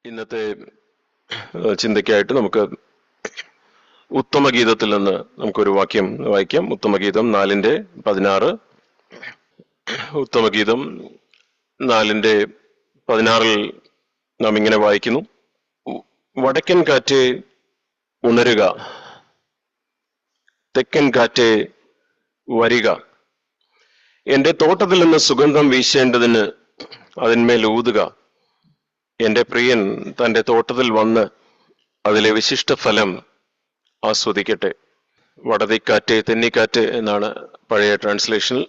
ഇന്നത്തെ ചിന്തയ്ക്കായിട്ട് നമുക്ക് ഉത്തമഗീതത്തിൽ നിന്ന് നമുക്കൊരു വാക്യം വായിക്കാം. ഉത്തമഗീതം 4:16. ഉത്തമഗീതം 4:16 നാം ഇങ്ങനെ വായിക്കുന്നു: വടക്കൻ കാറ്റേ ഉണരുക, തെക്കൻ കാറ്റേ വരിക, എന്റെ തോട്ടത്തിൽ നിന്ന് സുഗന്ധം വീശേണ്ടതിന് അതിന്മേൽ ഊതുക. എന്റെ പ്രിയൻ തന്റെ തോട്ടത്തിൽ വന്ന് അതിലെ വിശിഷ്ട ഫലം ആസ്വദിക്കട്ടെ. വടതിക്കാറ്റ്, തെന്നിക്കാറ്റ് എന്നാണ് പഴയ ട്രാൻസ്ലേഷനിൽ.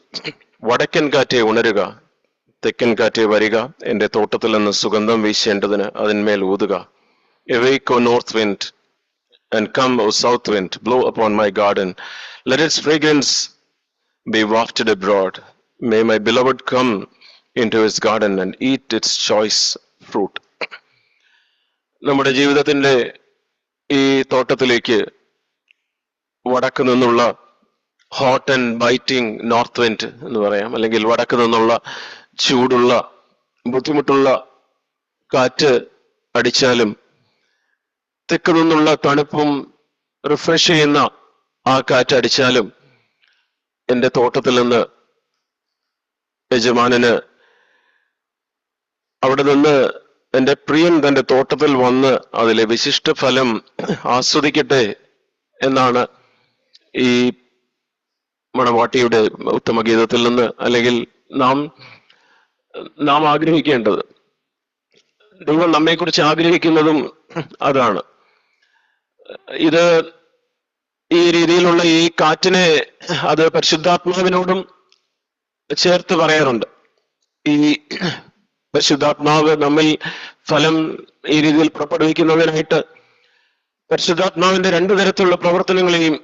വടക്കൻ കാറ്റെ ഉണരുക, തെക്കൻ കാറ്റെ വരിക, എന്റെ തോട്ടത്തിൽ നിന്ന് സുഗന്ധം വീശേണ്ടതിന് അതിന്മേൽ ഊതുക. Awake, O north wind, and come, O south wind, blow upon my garden. Let its fragrance be wafted abroad. May my beloved come into his garden and eat its choice fruit. നമ്മുടെ ജീവിതത്തിന്റെ ഈ തോട്ടത്തിലേക്ക് വടക്ക് നിന്നുള്ള hot and biting north wind എന്ന് പറയാം, അല്ലെങ്കിൽ വടക്ക് നിന്നുള്ള ചൂടുള്ള ബുദ്ധിമുട്ടുള്ള കാറ്റ് അടിച്ചാലും തെക്ക് നിന്നുള്ള തണുപ്പും റിഫ്രഷ് ചെയ്യുന്ന ആ കാറ്റ് അടിച്ചാലും എന്റെ തോട്ടത്തിൽ നിന്ന് യജമാനന് അവിടെ നിന്ന് എന്റെ പ്രിയൻ തന്റെ തോട്ടത്തിൽ വന്ന് അതിലെ വിശിഷ്ട ഫലം ആസ്വദിക്കട്ടെ എന്നാണ് ഈ മണവാട്ടിയുടെ ഉത്തമഗീതത്തിൽ നിന്ന്, അല്ലെങ്കിൽ നാം ആഗ്രഹിക്കേണ്ടത്. ദൈവം നമ്മെക്കുറിച്ച് ആഗ്രഹിക്കുന്നതും അതാണ്. ഇത് ഈ രീതിയിലുള്ള ഈ കാറ്റിനെ അത് പരിശുദ്ധാത്മാവിനോടും ചേർത്ത് പറയാറുണ്ട്. ഈ പരിശുദ്ധാത്മാവ് നമ്മിൽ ഫലം ഈ രീതിയിൽ പുറപ്പെടുവിക്കുന്നതിനായിട്ട് പരിശുദ്ധാത്മാവിന്റെ രണ്ടു തരത്തിലുള്ള പ്രവർത്തനങ്ങളെയും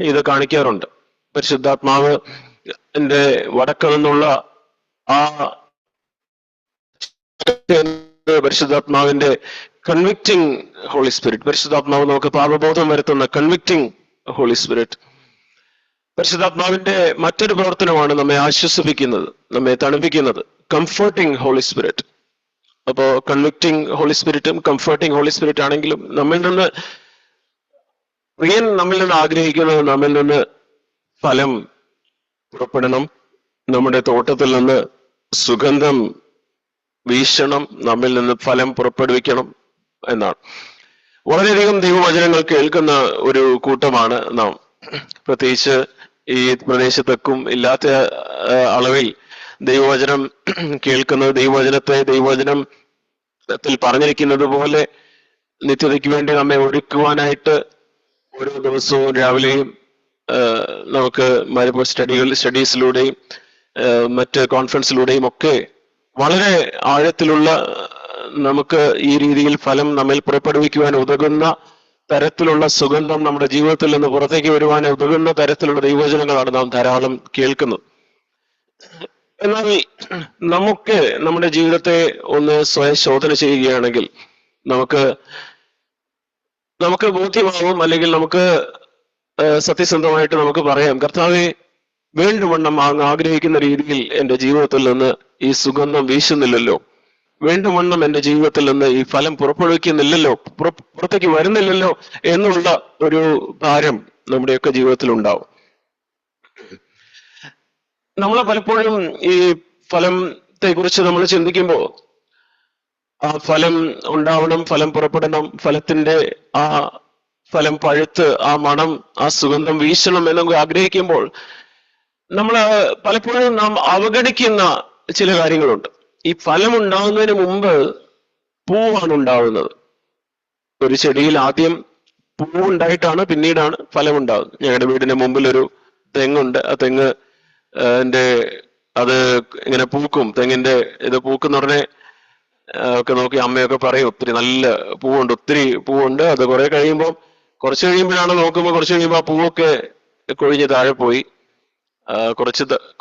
ഇത് കാണിക്കാറുണ്ട്. പരിശുദ്ധാത്മാവ് എന്റെ വടക്ക് നിന്നുള്ള ആ പരിശുദ്ധാത്മാവിന്റെ കൺവിക്റ്റിംഗ് ഹോളി സ്പിരിറ്റ്, പരിശുദ്ധാത്മാവ് നമുക്ക് പാപബോധം വരുത്തുന്ന കൺവിക്റ്റിംഗ് ഹോളി സ്പിരിറ്റ്. പരിശുദ്ധാത്മാവിന്റെ മറ്റൊരു പ്രവർത്തനമാണ് നമ്മെ ആശ്വസിപ്പിക്കുന്നത്, നമ്മെ തണുപ്പിക്കുന്നത്, കംഫർട്ടിംഗ് ഹോളി സ്പിരിറ്റ്. അപ്പോ കൺവിക്റ്റിംഗ് ഹോളി സ്പിരിറ്റും കംഫർട്ടിംഗ് ഹോളി സ്പിരിറ്റ് ആണെങ്കിലും നമ്മിൽ നിന്ന് പ്രിയൻ നമ്മിൽ നിന്ന് ആഗ്രഹിക്കുന്നത് നമ്മിൽ നിന്ന് ഫലം പുറപ്പെടണം, നമ്മുടെ തോട്ടത്തിൽ നിന്ന് സുഗന്ധം വീശണം, നമ്മിൽ നിന്ന് ഫലം പുറപ്പെടുവിക്കണം എന്നാണ്. വളരെയധികം ദൈവവചനങ്ങൾ കേൾക്കുന്ന ഒരു കൂട്ടമാണ് നാം. പ്രത്യേകിച്ച് ഈ പ്രദേശത്തൊക്കും ഇല്ലാത്ത അളവിൽ ദൈവവചനം കേൾക്കുന്നത്, ദൈവവചനത്തിൽ പറഞ്ഞിരിക്കുന്നത് പോലെ നിത്യതയ്ക്ക് വേണ്ടി നമ്മെ ഒരുക്കുവാനായിട്ട് ഓരോ ദിവസവും രാവിലെയും നമുക്ക് സ്റ്റഡീസിലൂടെയും മറ്റ് കോൺഫറൻസിലൂടെയും ഒക്കെ വളരെ ആഴത്തിലുള്ള നമുക്ക് ഈ രീതിയിൽ ഫലം നമ്മിൽ പുറപ്പെടുവിക്കുവാൻ ഉതകുന്ന തരത്തിലുള്ള സുഗന്ധം നമ്മുടെ ജീവിതത്തിൽ നിന്ന് പുറത്തേക്ക് വരുവാൻ ഉതകുന്ന തരത്തിലുള്ള ദൈവവചനങ്ങളാണ് നാം ധാരാളം കേൾക്കുന്നത്. എന്നാൽ നമുക്ക് നമ്മുടെ ജീവിതത്തെ ഒന്ന് സ്വയം ശോധന ചെയ്യുകയാണെങ്കിൽ നമുക്ക് ബോധ്യമാവും, അല്ലെങ്കിൽ നമുക്ക് സത്യസന്ധമായിട്ട് നമുക്ക് പറയാം, കർത്താവേ, വേണ്ടുവണ്ണം ആഗ്രഹിക്കുന്ന രീതിയിൽ എന്റെ ജീവിതത്തിൽ നിന്ന് ഈ സുഗന്ധം വീശുന്നില്ലല്ലോ, വേണ്ടുവണ്ണം എന്റെ ജീവിതത്തിൽ നിന്ന് ഈ ഫലം പുറപ്പെടുവിക്കുന്നില്ലല്ലോ, പുറത്തേക്ക് വരുന്നില്ലല്ലോ എന്നുള്ള ഒരു ഭാരം നമ്മുടെയൊക്കെ ജീവിതത്തിൽ ഉണ്ടാവും. നമ്മൾ പലപ്പോഴും ഈ ഫലത്തെ കുറിച്ച് നമ്മൾ ചിന്തിക്കുമ്പോൾ ആ ഫലം ഉണ്ടാവണം, ഫലം പുറപ്പെടണം, ഫലത്തിന്റെ ആ ഫലം പഴുത്ത് ആ മണം, ആ സുഗന്ധം വീശണം എന്നൊക്കെ ആഗ്രഹിക്കുമ്പോൾ നമ്മൾ പലപ്പോഴും നാം അവഗണിക്കുന്ന ചില കാര്യങ്ങളുണ്ട്. ഈ ഫലം ഉണ്ടാകുന്നതിന് മുമ്പ് പൂവാണ് ഉണ്ടാവുന്നത്. ഒരു ചെടിയിൽ ആദ്യം പൂവുണ്ടായിട്ടാണ് പിന്നീടാണ് ഫലം ഉണ്ടാകുന്നത്. ഞങ്ങളുടെ വീടിന്റെ മുമ്പിൽ ഒരു തെങ്ങുണ്ട്. ആ തെങ്ങ് അത് ഇങ്ങനെ പൂക്കും. തെങ്ങിന്റെ ഇത് പൂക്കുന്ന ഉടനെ ഒക്കെ നോക്കി അമ്മയൊക്കെ പറയും, ഒത്തിരി നല്ല പൂവുണ്ട്, ഒത്തിരി പൂവുണ്ട്. അത് കുറച്ച് കഴിയുമ്പോഴാണ് നോക്കുമ്പോൾ കുറച്ച് കഴിയുമ്പോൾ ആ പൂവൊക്കെ കൊഴിഞ്ഞ് താഴെ പോയി.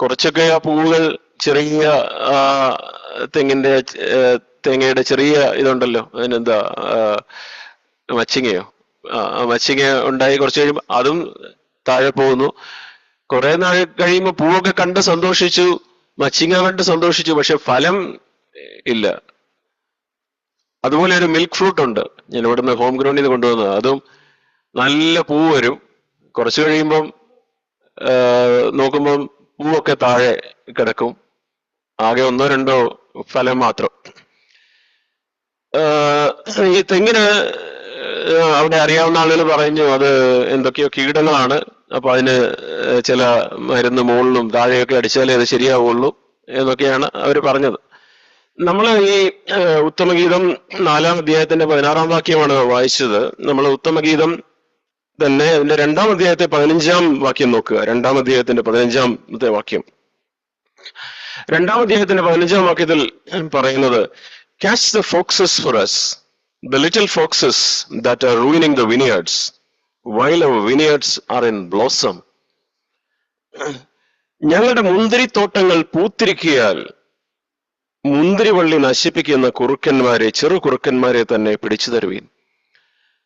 കുറച്ചൊക്കെ ആ പൂവുകൾ ചെറിയ തേങ്ങയുടെ ചെറിയ ഇതുണ്ടല്ലോ, അതിനെന്താ മച്ചിങ്ങയോ, മച്ചിങ്ങ ഉണ്ടായി. കുറച്ച് കഴിയുമ്പോൾ അതും താഴെ പോകുന്നു. കുറെ നാൾ കഴിയുമ്പോൾ പൂവൊക്കെ കണ്ട് സന്തോഷിച്ചു, മച്ചിങ്ങ കണ്ട് സന്തോഷിച്ചു, പക്ഷെ ഫലം ഇല്ല. അതുപോലെ ഒരു മിൽക്ക് ഫ്രൂട്ട് ഉണ്ട്, ഞാൻ ഇവിടുന്ന് ഹോം ഗ്രൗണ്ടിൽ നിന്ന് കൊണ്ടുവന്നത്. അതും നല്ല പൂ വരും, കുറച്ച് കഴിയുമ്പം നോക്കുമ്പം പൂവൊക്കെ താഴെ കിടക്കും, ആകെ ഒന്നോ രണ്ടോ ഫലം മാത്രം. ഈ തെങ്ങിന് അവിടെ അറിയാവുന്ന ആളുകൾ പറഞ്ഞു അത് എന്തൊക്കെയോ കീടങ്ങളാണ്, അപ്പൊ അതിന് ചില മരുന്ന് മുകളിലും താഴെയൊക്കെ അടിച്ചാലേ അത് ശരിയാവുള്ളൂ എന്നൊക്കെയാണ് അവർ പറഞ്ഞത്. നമ്മൾ ഈ ഉത്തമഗീതം 4-ാം അധ്യായത്തിന്റെ 16-ാം വാക്യമാണ് വായിച്ചത്. നമ്മൾ ഉത്തമഗീതം തന്നെ അതിന്റെ 2-ാം അധ്യായത്തെ 15-ാം വാക്യം നോക്കുക. 2-ാം അധ്യായത്തിന്റെ 15-ാമത്തെ വാക്യം. 2-ാം അധ്യായത്തിന്റെ 15-ാം വാക്യത്തിൽ പറയുന്നത്, catch the foxes for us, the little foxes that are ruining the vineyards, while our vineyards are in blossom. ഞങ്ങളുടെ മുന്തിരിത്തോട്ടങ്ങൾ പൂത്തിരിക്കിയാൽ മുന്തിരിവള്ളി നശിപ്പിക്കുന്ന കുറുക്കന്മാരെ, ചെറു കുറുക്കന്മാരെ തന്നെ പിടിച്ചു തരുവീൻ.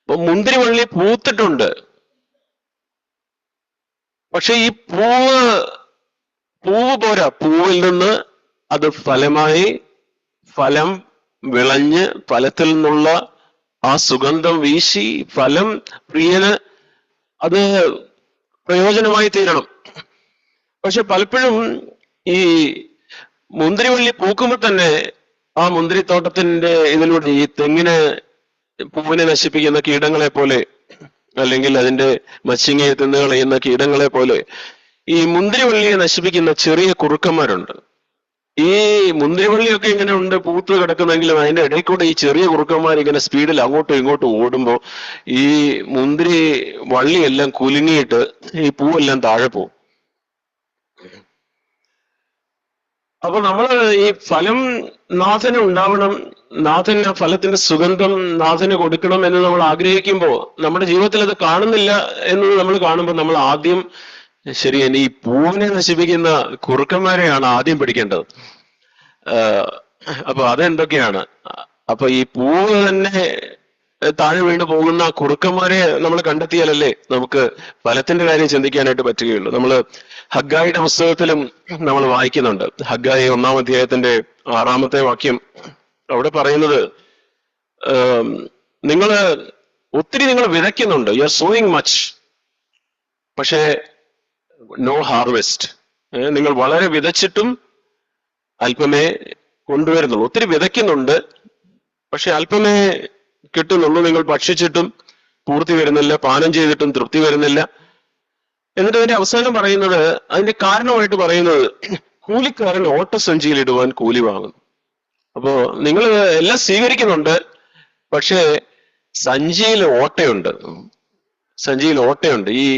അപ്പൊ മുന്തിരിവള്ളി പൂത്തിട്ടുണ്ട്, പക്ഷെ ഈ പൂവ് പോരാ, പൂവിൽ നിന്ന് അത് ഫലമായി, ഫലം വിളഞ്ഞ് ഫലത്തിൽ നിന്നുള്ള ആ സുഗന്ധം വീശി ഫലം പ്രിയന് അത് പ്രയോജനമായി തീരണം. പക്ഷെ പലപ്പോഴും ഈ മുന്തിരിവള്ളി പൂക്കുമ്പോൾ തന്നെ ആ മുന്തിരിത്തോട്ടത്തിന്റെ ഇതിലൂടെ ഈ തെങ്ങിന് പൂവിനെ നശിപ്പിക്കുന്ന കീടങ്ങളെ പോലെ, അല്ലെങ്കിൽ അതിന്റെ മച്ചിങ്ങയെ തിന്നു കളയുന്ന കീടങ്ങളെ പോലെ ഈ മുന്തിരിവള്ളിയെ നശിപ്പിക്കുന്ന ചെറിയ കുറുക്കന്മാരുണ്ട്. ഈ മുന്തിരിവള്ളിയൊക്കെ ഇങ്ങനെ ഉണ്ട് പൂത്ത് കിടക്കുന്നെങ്കിലും അതിന്റെ ഇടയിൽ കൂടെ ഈ ചെറിയ കുറുക്കന്മാർ ഇങ്ങനെ സ്പീഡിൽ അങ്ങോട്ടും ഇങ്ങോട്ടും ഓടുമ്പോ ഈ മുന്തിരി വള്ളിയെല്ലാം കുലുങ്ങിയിട്ട് ഈ പൂവെല്ലാം താഴെ പോവും. അപ്പൊ നമ്മള് ഈ ഫലം നാഥന് ഉണ്ടാവണം, നാഥന് ആ ഫലത്തിന്റെ സുഗന്ധം നാഥന് കൊടുക്കണം എന്ന് നമ്മൾ ആഗ്രഹിക്കുമ്പോൾ നമ്മുടെ ജീവിതത്തിൽ അത് കാണുന്നില്ല എന്നത് നമ്മൾ കാണുമ്പോൾ നമ്മൾ ആദ്യം ശരി ഈ പൂവിനെ നശിപ്പിക്കുന്ന കുറുക്കന്മാരെയാണ് ആദ്യം പിടിക്കേണ്ടത്. അപ്പൊ അതെന്തൊക്കെയാണ്? അപ്പൊ ഈ പൂവ് തന്നെ താഴെ വീണ് പോകുന്ന കുറുക്കന്മാരെ നമ്മൾ കണ്ടെത്തിയാലല്ലേ നമുക്ക് ഫലത്തിന്റെ കാര്യം ചിന്തിക്കാനായിട്ട് പറ്റുകയുള്ളൂ. നമ്മൾ ഹഗ്ഗായിയുടെ പുസ്തകത്തിലും നമ്മൾ വായിക്കുന്നുണ്ട്. ഹഗ്ഗായി 1-ാം അധ്യായത്തിന്റെ 6-ാമത്തെ വാക്യം അവിടെ പറയുന്നത്, ഒത്തിരി നിങ്ങൾ വിതയ്ക്കുന്നുണ്ട്, യു ആർ സോയിങ് മച്ച്, പക്ഷേ നോ ഹാർവെസ്റ്റ്. നിങ്ങൾ വളരെ വിതച്ചിട്ടും അല്പമേ കൊണ്ടുവരുന്നുള്ളൂ. ഒത്തിരി വിതയ്ക്കുന്നുണ്ട്, പക്ഷെ അല്പമേ കിട്ടുന്നുള്ളൂ. നിങ്ങൾ ഭക്ഷിച്ചിട്ടും പൂർത്തി വരുന്നില്ല, പാനം ചെയ്തിട്ടും തൃപ്തി വരുന്നില്ല. എന്നിട്ട് അതിന്റെ അവസാനം പറയുന്നത്, അതിന്റെ കാരണമായിട്ട് പറയുന്നത്, കൂലിക്കാരൻ ഓട്ടസഞ്ചിയിൽ ഇടുവാൻ കൂലി വാങ്ങുന്നു. അപ്പോ നിങ്ങൾ എല്ലാം സ്വീകരിക്കുന്നുണ്ട്, പക്ഷേ സഞ്ചിയിൽ ഓട്ടയുണ്ട്. സഞ്ചിയിൽ ഓട്ടയുണ്ട്, ഈ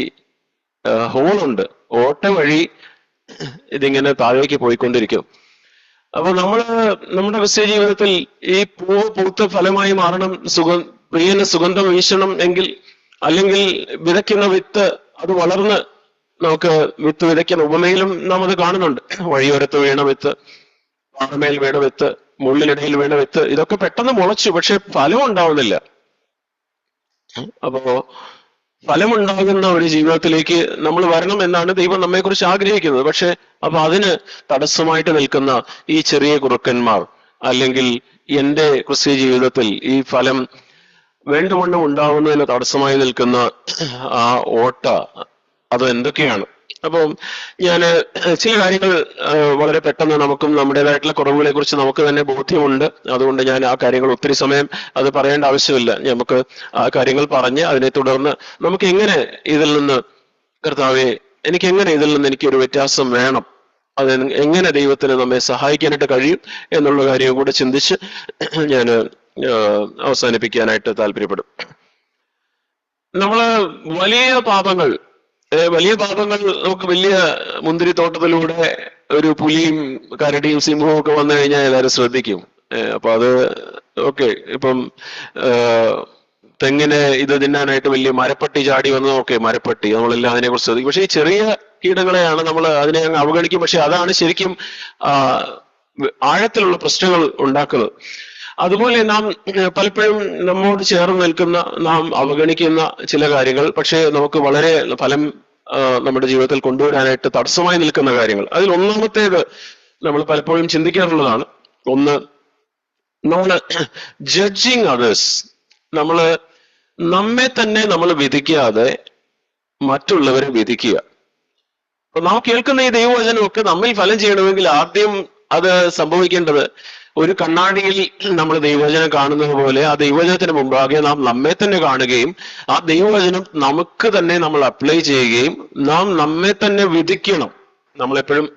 ഹോളുണ്ട്. ഓട്ട വഴി ഇതിങ്ങനെ താഴേക്ക് പോയിക്കൊണ്ടിരിക്കും. അപ്പൊ നമ്മുടെ ക്രിസ്ത്യ ജീവിതത്തിൽ ഈ പൂവ് പൂത്ത ഫലമായി മാറണം, പ്രിയന് സുഗന്ധം വീശണം എങ്കിൽ, അല്ലെങ്കിൽ വിതയ്ക്കുന്ന വിത്ത് അത് വളർന്ന് നമുക്ക് വിത്ത് വിതയ്ക്കുന്ന ഉപമയിലും നാം അത് കാണുന്നുണ്ട്. വഴിയോരത്ത് വീണ വിത്ത്, പാറമേൽ വീണ വിത്ത്, മുള്ളിനിടയിൽ വീണ വിത്ത്, ഇതൊക്കെ പെട്ടെന്ന് മുളച്ചു, പക്ഷെ ഫലം ഉണ്ടാവുന്നില്ല. അപ്പോ ഫലമുണ്ടാകുന്ന ഒരു ജീവിതത്തിലേക്ക് നമ്മൾ വരണം എന്നാണ് ദൈവം നമ്മെക്കുറിച്ച് ആഗ്രഹിക്കുന്നത്. പക്ഷെ അപ്പൊ അതിന് തടസ്സമായിട്ട് നിൽക്കുന്ന ഈ ചെറിയ കുറുക്കന്മാർ, അല്ലെങ്കിൽ എൻ്റെ ക്രിസ്തീയ ജീവിതത്തിൽ ഈ ഫലം വേണ്ടുവണ്ണം ഉണ്ടാവുന്നതിന് തടസ്സമായി നിൽക്കുന്ന ആ ഓട്ട, അത് എന്തൊക്കെയാണ്? അപ്പം ഞാൻ ചില കാര്യങ്ങൾ വളരെ പെട്ടെന്ന്, നമുക്കും നമ്മുടേതായിട്ടുള്ള കുറവുകളെ കുറിച്ച് നമുക്ക് തന്നെ ബോധ്യമുണ്ട്. അതുകൊണ്ട് ഞാൻ ആ കാര്യങ്ങൾ ഒത്തിരി സമയം അത് പറയേണ്ട ആവശ്യമില്ല. നമുക്ക് ആ കാര്യങ്ങൾ പറഞ്ഞ് അതിനെ തുടർന്ന് നമുക്ക് എങ്ങനെ ഇതിൽ നിന്ന്, കർത്താവേ എനിക്ക് എങ്ങനെ ഇതിൽ നിന്ന് എനിക്കൊരു വ്യത്യാസം വേണം, അത് എങ്ങനെ ദൈവത്തിന് നമ്മെ സഹായിക്കാനായിട്ട് കഴിയും എന്നുള്ള കാര്യം കൂടെ ചിന്തിച്ച് ഞാൻ അവസാനിപ്പിക്കാനായിട്ട് താല്പര്യപ്പെടും. നമ്മള് വലിയ പാപങ്ങൾ നമുക്ക് വലിയ മുന്തിരിത്തോട്ടത്തിലൂടെ ഒരു പുലിയും കരടിയും സിംഹവും ഒക്കെ വന്നു കഴിഞ്ഞാൽ എല്ലാവരും ശ്രദ്ധിക്കും. അപ്പൊ അത് ഓക്കെ. ഇപ്പം തെങ്ങിന് ഇത് തിന്നാനായിട്ട് വലിയ മരപ്പട്ടി ചാടി വന്നത്, ഓക്കെ, മരപ്പട്ടി, നമ്മളെല്ലാം അതിനെ കുറിച്ച് ശ്രദ്ധിക്കും. പക്ഷെ ഈ ചെറിയ കീടങ്ങളെയാണ് നമ്മൾ അതിനെ അങ്ങ് അവഗണിക്കും. പക്ഷെ അതാണ് ശരിക്കും ആഴത്തിലുള്ള പ്രശ്നങ്ങൾ ഉണ്ടാക്കുന്നത്. അതുപോലെ നാം പലപ്പോഴും നമ്മോട് ചേർന്ന് നിൽക്കുന്ന, നാം അവഗണിക്കുന്ന ചില കാര്യങ്ങൾ, പക്ഷെ നമുക്ക് വളരെ ഫലം നമ്മുടെ ജീവിതത്തിൽ കൊണ്ടുവരാനായിട്ട് തടസ്സമായി നിൽക്കുന്ന കാര്യങ്ങൾ. അതിൽ ഒന്നാമത്തേത് നമ്മൾ പലപ്പോഴും ചിന്തിക്കാറുള്ളതാണ്. ഒന്ന്, നമ്മള് ജഡ്ജിങ് അതേഴ്സ്, നമ്മള് നമ്മെ തന്നെ നമ്മൾ വിധിക്കാതെ മറ്റുള്ളവരെ വിധിക്കുക. അപ്പൊ നാം കേൾക്കുന്ന ഈ ദൈവവചനമൊക്കെ നമ്മിൽ ഫലം ചെയ്യണമെങ്കിൽ ആദ്യം അത് സംഭവിക്കേണ്ടത്, ഒരു കണ്ണാടിയിൽ നമ്മൾ ദൈവവചനം കാണുന്നത് പോലെ ആ ദൈവവചനത്തിന് മുമ്പാകെ നാം നമ്മെ തന്നെ കാണുകയും ആ ദൈവവചനം നമുക്ക് തന്നെ നമ്മൾ അപ്ലൈ ചെയ്യുകയും നാം നമ്മെ തന്നെ വിധിക്കണം. നമ്മളെപ്പോഴും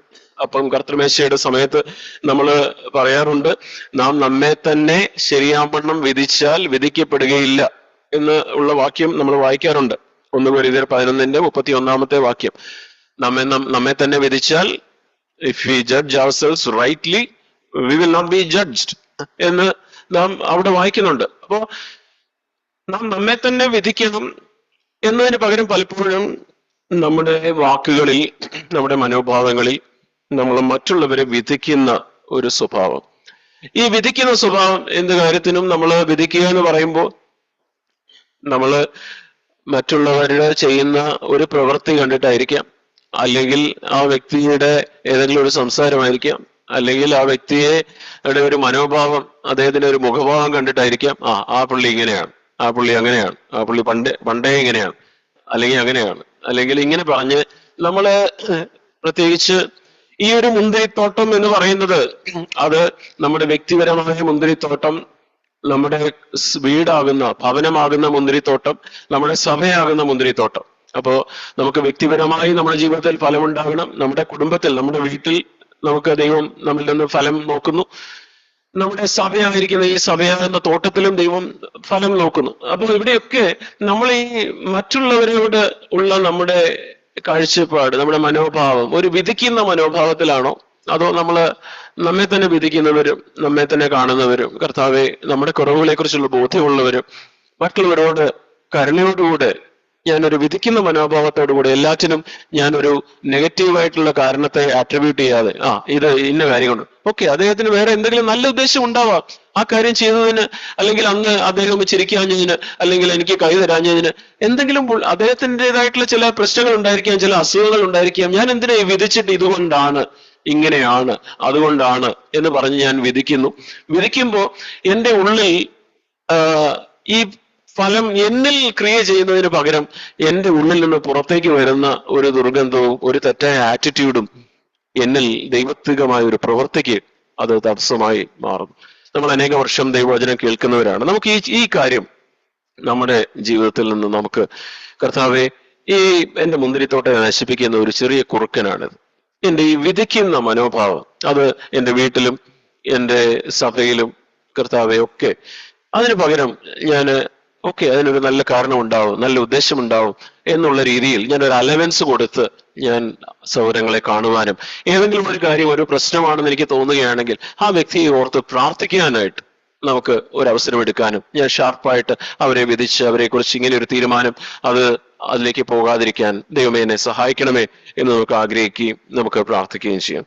അപ്പം കർത്തൃമേശയുടെ സമയത്ത് നമ്മൾ പറയാറുണ്ട്, നാം നമ്മെ തന്നെ ശരിയാവണ്ണം വിധിച്ചാൽ വിധിക്കപ്പെടുകയില്ല എന്ന് ഉള്ള വാക്യം നമ്മൾ വായിക്കാറുണ്ട്. 1 കൊരിന്ത്യർ 11:31 വാക്യം. നമ്മെ തന്നെ വിധിച്ചാൽ, if we judge ourselves rightly we will not be judged എന്ന് നാം അവിടെ വായിക്കുന്നുണ്ട്. അപ്പോ നാം നമ്മെ തന്നെ വിധിക്കണം എന്നതിന് പകരം പലപ്പോഴും നമ്മുടെ വാക്കുകളിൽ, നമ്മുടെ മനോഭാവങ്ങളിൽ നമ്മൾ മറ്റുള്ളവരെ വിധിക്കുന്ന ഒരു സ്വഭാവം. ഈ വിധിക്കുന്ന സ്വഭാവം എന്ത് കാര്യത്തിനും നമ്മൾ വിധിക്കുക എന്ന് പറയുമ്പോൾ നമ്മൾ മറ്റുള്ളവരുടെ ചെയ്യുന്ന ഒരു പ്രവൃത്തി കണ്ടിട്ടായിരിക്കാം, അല്ലെങ്കിൽ ആ വ്യക്തിയുടെ ഏതെങ്കിലും ഒരു സംസാരമായിരിക്കാം, അല്ലെങ്കിൽ ആ വ്യക്തിയുടെ ഒരു മനോഭാവം, അദ്ദേഹത്തിന്റെ ഒരു മുഖഭാവം കണ്ടിട്ടായിരിക്കാം. ആ പുള്ളി ഇങ്ങനെയാണ്, ആ പുള്ളി അങ്ങനെയാണ്, ആ പുള്ളി പണ്ടേ ഇങ്ങനെയാണ്, അല്ലെങ്കിൽ അങ്ങനെയാണ്, അല്ലെങ്കിൽ ഇങ്ങനെ പറഞ്ഞ് നമ്മള് പ്രത്യേകിച്ച് ഈ ഒരു മുന്തിരിത്തോട്ടം എന്ന് പറയുന്നത്, അത് നമ്മുടെ വ്യക്തിപരമായ മുന്തിരിത്തോട്ടം, നമ്മുടെ വീടാകുന്ന ഭവനമാകുന്ന മുന്തിരിത്തോട്ടം, നമ്മുടെ സഭയാകുന്ന മുന്തിരിത്തോട്ടം. അപ്പോ നമുക്ക് വ്യക്തിപരമായി നമ്മുടെ ജീവിതത്തിൽ ഫലമുണ്ടാകണം. നമ്മുടെ കുടുംബത്തിൽ, നമ്മുടെ വീട്ടിൽ നമുക്ക് ദൈവം നമ്മിൽ നിന്ന് ഫലം നോക്കുന്നു. നമ്മുടെ സഭയായിരിക്കുന്ന ഈ സഭയാകുന്ന തോട്ടത്തിലും ദൈവം ഫലം നോക്കുന്നു. അപ്പോൾ ഇവിടെയൊക്കെ നമ്മൾ ഈ മറ്റുള്ളവരോട് ഉള്ള നമ്മുടെ കാഴ്ചപ്പാട്, നമ്മുടെ മനോഭാവം ഒരു വിധിക്കുന്ന മനോഭാവത്തിലാണോ, അതോ നമ്മള് നമ്മെ തന്നെ വിധിക്കുന്നവരും നമ്മെ തന്നെ കാണുന്നവരും, കർത്താവെ നമ്മുടെ കുറവുകളെ കുറിച്ചുള്ള ബോധ്യമുള്ളവരും, മറ്റുള്ളവരോട് കരുണയോടുകൂടെ, ഞാനൊരു വിധിക്കുന്ന മനോഭാവത്തോടുകൂടി എല്ലാറ്റിനും ഞാനൊരു നെഗറ്റീവായിട്ടുള്ള കാരണത്തെ അട്രിബ്യൂട്ട് ചെയ്യാതെ, ഇത് ഇന്ന കാര്യം കൊണ്ട്, ഓക്കെ, അദ്ദേഹത്തിന് വേറെ എന്തെങ്കിലും നല്ല ഉദ്ദേശം ഉണ്ടാവാം ആ കാര്യം ചെയ്തതിന്, അല്ലെങ്കിൽ അന്ന് അദ്ദേഹം ചിരിക്കാഞ്ഞതിന്, അല്ലെങ്കിൽ എനിക്ക് കൈ തരാഞ്ഞതിന്, എന്തെങ്കിലും അദ്ദേഹത്തിൻ്റെതായിട്ടുള്ള ചില പ്രശ്നങ്ങൾ ഉണ്ടായിരിക്കാം, ചില അസുഖങ്ങൾ ഉണ്ടായിരിക്കാം. ഞാൻ എന്തിനാ വിധിച്ചിട്ട് ഇതുകൊണ്ടാണ്, ഇങ്ങനെയാണ്, അതുകൊണ്ടാണ് എന്ന് പറഞ്ഞ് ഞാൻ വിധിക്കുന്നു. വിധിക്കുമ്പോൾ എൻ്റെ ഉള്ളിൽ ഈ ഫലം എന്നിൽ ക്രിയ ചെയ്യുന്നതിന് പകരം എൻ്റെ ഉള്ളിൽ നിന്ന് പുറത്തേക്ക് വരുന്ന ഒരു ദുർഗന്ധവും ഒരു തെറ്റായ ആറ്റിറ്റ്യൂഡും എന്നിൽ ദൈവത്തികമായ ഒരു പ്രവൃത്തിക്ക് അത് തടസ്സമായി മാറും. നമ്മൾ അനേക വർഷം ദൈവവചനം കേൾക്കുന്നവരാണ്. നമുക്ക് ഈ കാര്യം നമ്മുടെ ജീവിതത്തിൽ നിന്ന് നമുക്ക്, കർത്താവെ, ഈ എൻ്റെ മുന്തിരിത്തോട്ടം നശിപ്പിക്കുന്ന ഒരു ചെറിയ കുറുക്കനാണിത്. എൻ്റെ ഈ വിധിക്കുന്ന മനോഭാവം, അത് എൻ്റെ വീട്ടിലും എൻ്റെ സഭയിലും, കർത്താവെ, ഒക്കെ അതിന് പകരം ഞാൻ അതിനൊരു നല്ല കാരണം ഉണ്ടാവും, നല്ല ഉദ്ദേശം ഉണ്ടാവും എന്നുള്ള രീതിയിൽ ഞാനൊരു അലവൻസ് കൊടുത്ത് ഞാൻ സൗരങ്ങളെ കാണുവാനും, ഏതെങ്കിലും ഒരു കാര്യം ഒരു പ്രശ്നമാണെന്ന് എനിക്ക് തോന്നുകയാണെങ്കിൽ ആ വ്യക്തിയെ ഓർത്ത് പ്രാർത്ഥിക്കാനായിട്ട് നമുക്ക് ഒരു അവസരം എടുക്കാനും, ഞാൻ ഷാർപ്പായിട്ട് അവരെ വിധിച്ച് അവരെ കുറിച്ച് ഇങ്ങനെ ഒരു തീരുമാനം അതിലേക്ക് പോകാതിരിക്കാൻ ദൈവമേ എന്നെ സഹായിക്കണമേ എന്ന് നമുക്ക് ആഗ്രഹിക്കുകയും നമുക്ക് പ്രാർത്ഥിക്കുകയും ചെയ്യാം.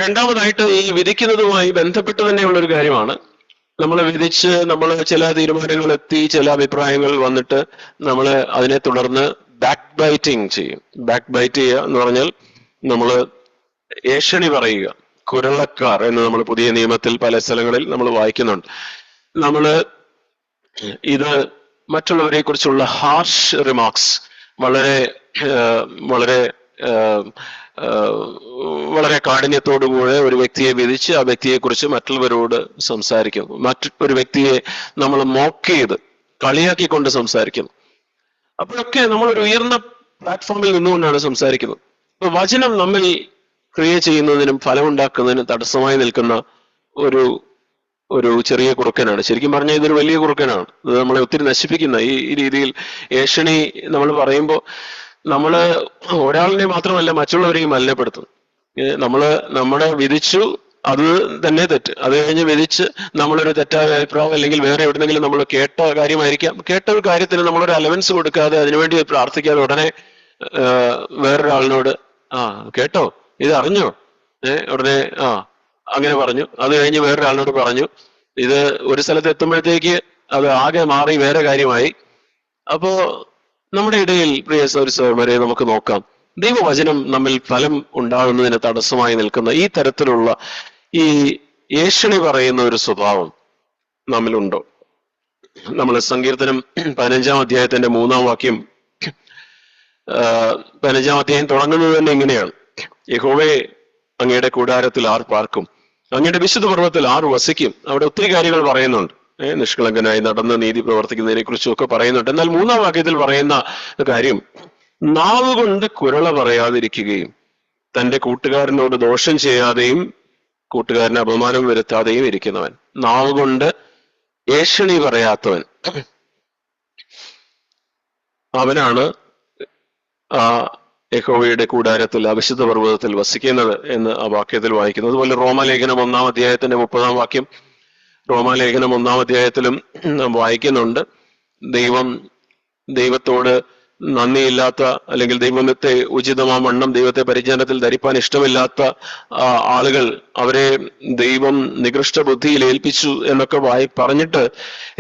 രണ്ടാമതായിട്ട്, ഈ വിധിക്കുന്നതുമായി ബന്ധപ്പെട്ട് തന്നെയുള്ള ഒരു കാര്യമാണ്. നമ്മൾ വിധിച്ച് നമ്മൾ ചില തീരുമാനങ്ങൾ എത്തി, ചില അഭിപ്രായങ്ങൾ വന്നിട്ട് നമ്മൾ അതിനെ തുടർന്ന് ബാക്ക് ബൈറ്റിങ് ചെയ്യും. ബാക്ക് ബൈറ്റ് ചെയ്യുക എന്ന് പറഞ്ഞാൽ നമ്മൾ ഏഷണി പറയുക, കുരളക്കാർ എന്ന് നമ്മൾ പുതിയ നിയമത്തിൽ പല സ്ഥലങ്ങളിൽ നമ്മൾ വായിക്കുന്നുണ്ട്. നമ്മൾ ഇത് മറ്റുള്ളവരെ കുറിച്ചുള്ള ഹാർഷ് റിമാർക്സ് വളരെ വളരെ വളരെ കാഠിന്യത്തോടുകൂടെ ഒരു വ്യക്തിയെ വിധിച്ച് ആ വ്യക്തിയെ കുറിച്ച് മറ്റുള്ളവരോട് സംസാരിക്കും. മറ്റൊരു വ്യക്തിയെ നമ്മൾ മോക്ക് ചെയ്ത് കളിയാക്കിക്കൊണ്ട് സംസാരിക്കുന്നു. അപ്പോഴൊക്കെ നമ്മൾ ഒരു ഉയർന്ന പ്ലാറ്റ്ഫോമിൽ നിന്നുകൊണ്ടാണ് സംസാരിക്കുന്നത്. അപ്പൊ വചനം നമ്മിൽ ക്രിയ ചെയ്യുന്നതിനും ഫലമുണ്ടാക്കുന്നതിനും തടസ്സമായി നിൽക്കുന്ന ഒരു ചെറിയ കുറുക്കനാണ്. ശരിക്കും പറഞ്ഞാൽ ഇതൊരു വലിയ കുറുക്കനാണ്. ഇത് നമ്മളെ ഒത്തിരി നശിപ്പിക്കുന്ന ഈ രീതിയിൽ ഏഷണി നമ്മൾ പറയുമ്പോൾ നമ്മള് ഒരാളിനെ മാത്രമല്ല മറ്റുള്ളവരെയും മലിനപ്പെടുത്തും. നമ്മളെ വിധിച്ചു, അത് തന്നെ തെറ്റ്. അത് കഴിഞ്ഞ് വിധിച്ച് നമ്മളൊരു തെറ്റായ അഭിപ്രായം അല്ലെങ്കിൽ വേറെ എവിടെന്നെങ്കിലും നമ്മൾ കേട്ട കാര്യമായിരിക്കാം, കേട്ട ഒരു കാര്യത്തിന് നമ്മളൊരു അലവൻസ് കൊടുക്കാതെ അതിനുവേണ്ടി പ്രാർത്ഥിക്കാതെ ഉടനെ വേറൊരാളിനോട് കേട്ടോ, ഇത് അറിഞ്ഞോ, ഉടനെ അങ്ങനെ പറഞ്ഞു. അത് കഴിഞ്ഞ് വേറൊരാളിനോട് പറഞ്ഞു. ഇത് ഒരു സ്ഥലത്ത് എത്തുമ്പോഴത്തേക്ക് അത് ആകെ മാറി വേറെ കാര്യമായി. അപ്പോ നമ്മുടെ ഇടയിൽ പ്രിയ സഹോദരന്മാരെ നമുക്ക് നോക്കാം, ദൈവവചനം നമ്മിൽ ഫലം ഉണ്ടാകുന്നതിന് തടസ്സമായി നിൽക്കുന്ന ഈ തരത്തിലുള്ള ഈ ഏഷണി പറയുന്ന ഒരു സ്വഭാവം നമ്മിലുണ്ടോ? നമ്മൾ സങ്കീർത്തനം 15-ാം അധ്യായത്തിന്റെ 3-ാം വാക്യം, 15-ാം അധ്യായം തുടങ്ങുന്നത് തന്നെ ഇങ്ങനെയാണ്: യഹോവേ, അങ്ങയുടെ കൂടാരത്തിൽ ആർ പാർക്കും, അങ്ങയുടെ വിശുദ്ധ പർവ്വതത്തിൽ ആർ വസിക്കും. അവിടെ ഒത്തിരി കാര്യങ്ങൾ പറയുന്നുണ്ട്. നിഷ്കളങ്കനായി നടന്ന് നീതി പ്രവർത്തിക്കുന്നതിനെ കുറിച്ചും ഒക്കെ പറയുന്നുണ്ട്. എന്നാൽ 3-ാം വാക്യത്തിൽ പറയുന്ന കാര്യം, നാവ് കൊണ്ട് കുരള പറയാതിരിക്കുകയും തന്റെ കൂട്ടുകാരനോട് ദോഷം ചെയ്യാതെയും കൂട്ടുകാരന് അപമാനം വരുത്താതെയും ഇരിക്കുന്നവൻ. നാവ് കൊണ്ട് ഏഷണി പറയാത്തവൻ, അവനാണ് ആ യഹോവയുടെ കൂടാരത്തിൽ അവിശുദ്ധ പർവ്വതത്തിൽ വസിക്കുന്നത് എന്ന് ആ വാക്യത്തിൽ വായിക്കുന്നു. അതുപോലെ റോമാലേഖനം 1-ാം അധ്യായത്തിന്റെ 30-ാം വാക്യം, റോമാലേഖനം 1-ാം അധ്യായത്തിലും നാം വായിക്കുന്നുണ്ട്, ദൈവത്തോട് നന്ദിയില്ലാത്ത, അല്ലെങ്കിൽ ദൈവത്തെ ഉചിതമാ വണ്ണം ദൈവത്തെ പരിജ്ഞാനത്തിൽ ധരിപ്പാൻ ഇഷ്ടമില്ലാത്ത ആളുകൾ, അവരെ ദൈവം നികൃഷ്ട ബുദ്ധിയിൽ ഏൽപ്പിച്ചു എന്നൊക്കെ പറഞ്ഞിട്ട്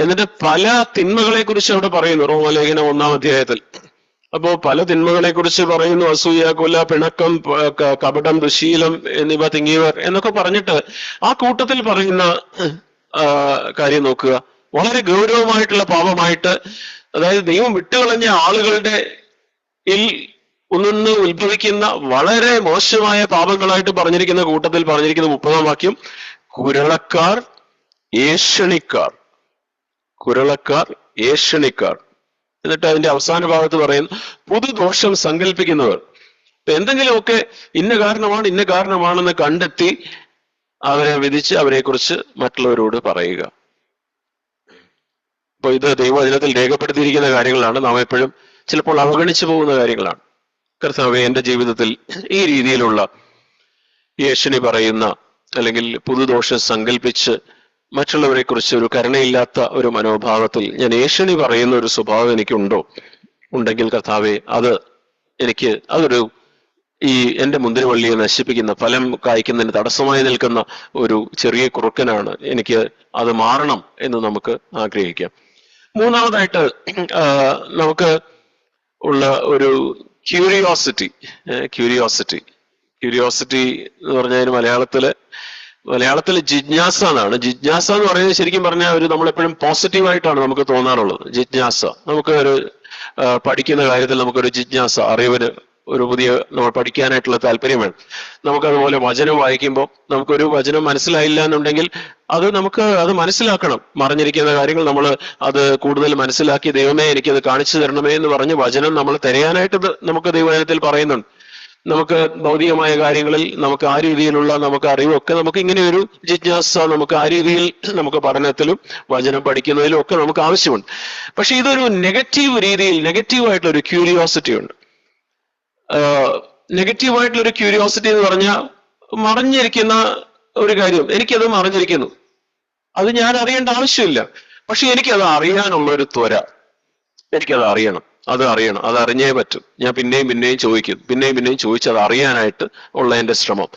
എന്നിട്ട് പല തിന്മകളെ കുറിച്ച് അവിടെ പറയുന്നു റോമാലേഖനം 1-ാം അധ്യായത്തിൽ. അപ്പോ പല തിന്മകളെ കുറിച്ച് പറയുന്നു: അസൂയ, കൊല, പിണക്കം, കപടം, ദുശീലം എന്നിവ തിങ്ങിയവർ എന്നൊക്കെ പറഞ്ഞിട്ട് ആ കൂട്ടത്തിൽ പറയുന്ന കാര്യം നോക്കുക. വളരെ ഗൗരവമായിട്ടുള്ള പാപമായിട്ട്, അതായത് ദൈവം വിട്ടുകളഞ്ഞ ആളുകളുടെ നിന്ന് ഉത്ഭവിക്കുന്ന വളരെ മോശമായ പാപങ്ങളായിട്ട് പറഞ്ഞിരിക്കുന്ന കൂട്ടത്തിൽ പറഞ്ഞിരിക്കുന്ന 30-ാം വാക്യം, കുരളക്കാർ, ഏഷണിക്കാർ. കുരളക്കാർ, ഏഷണിക്കാർ. എന്നിട്ട് അതിന്റെ അവസാന ഭാഗത്ത് പറയുന്നു, പുതുദോഷം സങ്കല്പിക്കുന്നവർ. എന്തെങ്കിലുമൊക്കെ ഇന്ന കാരണമാണെന്ന് കണ്ടെത്തി അവരെ വിധിച്ച് അവരെ കുറിച്ച് മറ്റുള്ളവരോട് പറയുക. അപ്പൊ ഇത് ദൈവവചനത്തിൽ രേഖപ്പെടുത്തിയിരിക്കുന്ന കാര്യങ്ങളാണ്. നാം എപ്പോഴും ചിലപ്പോൾ അവഗണിച്ചു പോകുന്ന കാര്യങ്ങളാണ്. കർത്താവേ, എന്റെ ജീവിതത്തിൽ ഈ രീതിയിലുള്ള ഏഷണി പറയുന്ന, അല്ലെങ്കിൽ പുതുദോഷം സങ്കല്പിച്ച് മറ്റുള്ളവരെ കുറിച്ച് ഒരു കരുണയില്ലാത്ത ഒരു മനോഭാവത്തിൽ ഞാൻ ഏഷണി പറയുന്ന ഒരു സ്വഭാവം എനിക്കുണ്ടോ? ഉണ്ടെങ്കിൽ കർത്താവേ, അതൊരു എന്റെ മുന്തിരിവള്ളിയെ നശിപ്പിക്കുന്ന, ഫലം കായ്ക്കുന്നതിന് തടസ്സമായി നിൽക്കുന്ന ഒരു ചെറിയ കുറുക്കനാണ്. എനിക്ക് അത് മാറണം എന്ന് നമുക്ക് ആഗ്രഹിക്കാം. മൂന്നാമതായിട്ട് നമുക്ക് ഉള്ള ഒരു ക്യൂരിയോസിറ്റി എന്ന് പറഞ്ഞാൽ മലയാളത്തില് ജിജ്ഞാസ എന്നാണ്. ജിജ്ഞാസ എന്ന് പറയുന്നത് ശരിക്കും പറഞ്ഞാൽ നമ്മളെപ്പോഴും പോസിറ്റീവായിട്ടാണ് നമുക്ക് തോന്നാറുള്ളത്. ജിജ്ഞാസ, നമുക്ക് ഒരു പഠിക്കുന്ന കാര്യത്തിൽ നമുക്കൊരു ജിജ്ഞാസ, അറിവിന് ഒരു പുതിയ നമ്മൾ പഠിക്കാനായിട്ടുള്ള താല്പര്യം വേണം. നമുക്കതുപോലെ വചനം വായിക്കുമ്പോൾ നമുക്കൊരു വചനം മനസ്സിലായില്ല എന്നുണ്ടെങ്കിൽ നമുക്ക് അത് മനസ്സിലാക്കണം. മറിഞ്ഞിരിക്കുന്ന കാര്യങ്ങൾ നമ്മൾ അത് കൂടുതൽ മനസ്സിലാക്കി, ദൈവമേ എനിക്കത് കാണിച്ചു തരണമേ എന്ന് പറഞ്ഞ് വചനം നമ്മൾ തിരയാനായിട്ട് നമുക്ക് ദൈവവചനത്തിൽ പറയുന്നുണ്ട്. നമുക്ക് ഭൗതികമായ കാര്യങ്ങളിൽ നമുക്ക് ആ രീതിയിലുള്ള നമുക്ക് അറിവൊക്കെ നമുക്ക് ഇങ്ങനെ ഒരു ജിജ്ഞാസ നമുക്ക് ആ രീതിയിൽ നമുക്ക് പഠനത്തിലും വചനം പഠിക്കുന്നതിലും ഒക്കെ നമുക്ക് ആവശ്യമുണ്ട്. പക്ഷെ ഇതൊരു നെഗറ്റീവായിട്ടുള്ള ഒരു ക്യൂരിയോസിറ്റി ഉണ്ട്. നെഗറ്റീവായിട്ടുള്ളൊരു ക്യൂരിയോസിറ്റി എന്ന് പറഞ്ഞാൽ, മറിഞ്ഞിരിക്കുന്ന ഒരു കാര്യം എനിക്കത് മറിഞ്ഞിരിക്കുന്നു, അത് ഞാൻ അറിയേണ്ട ആവശ്യമില്ല, പക്ഷെ എനിക്കത് അറിയാനുള്ള ഒരു ത്വര, എനിക്കത് അറിയണം, അത് അറിഞ്ഞേ പറ്റും. ഞാൻ പിന്നെയും ചോദിച്ച് അത് അറിയാനായിട്ട് ഉള്ള എൻ്റെ ശ്രമം.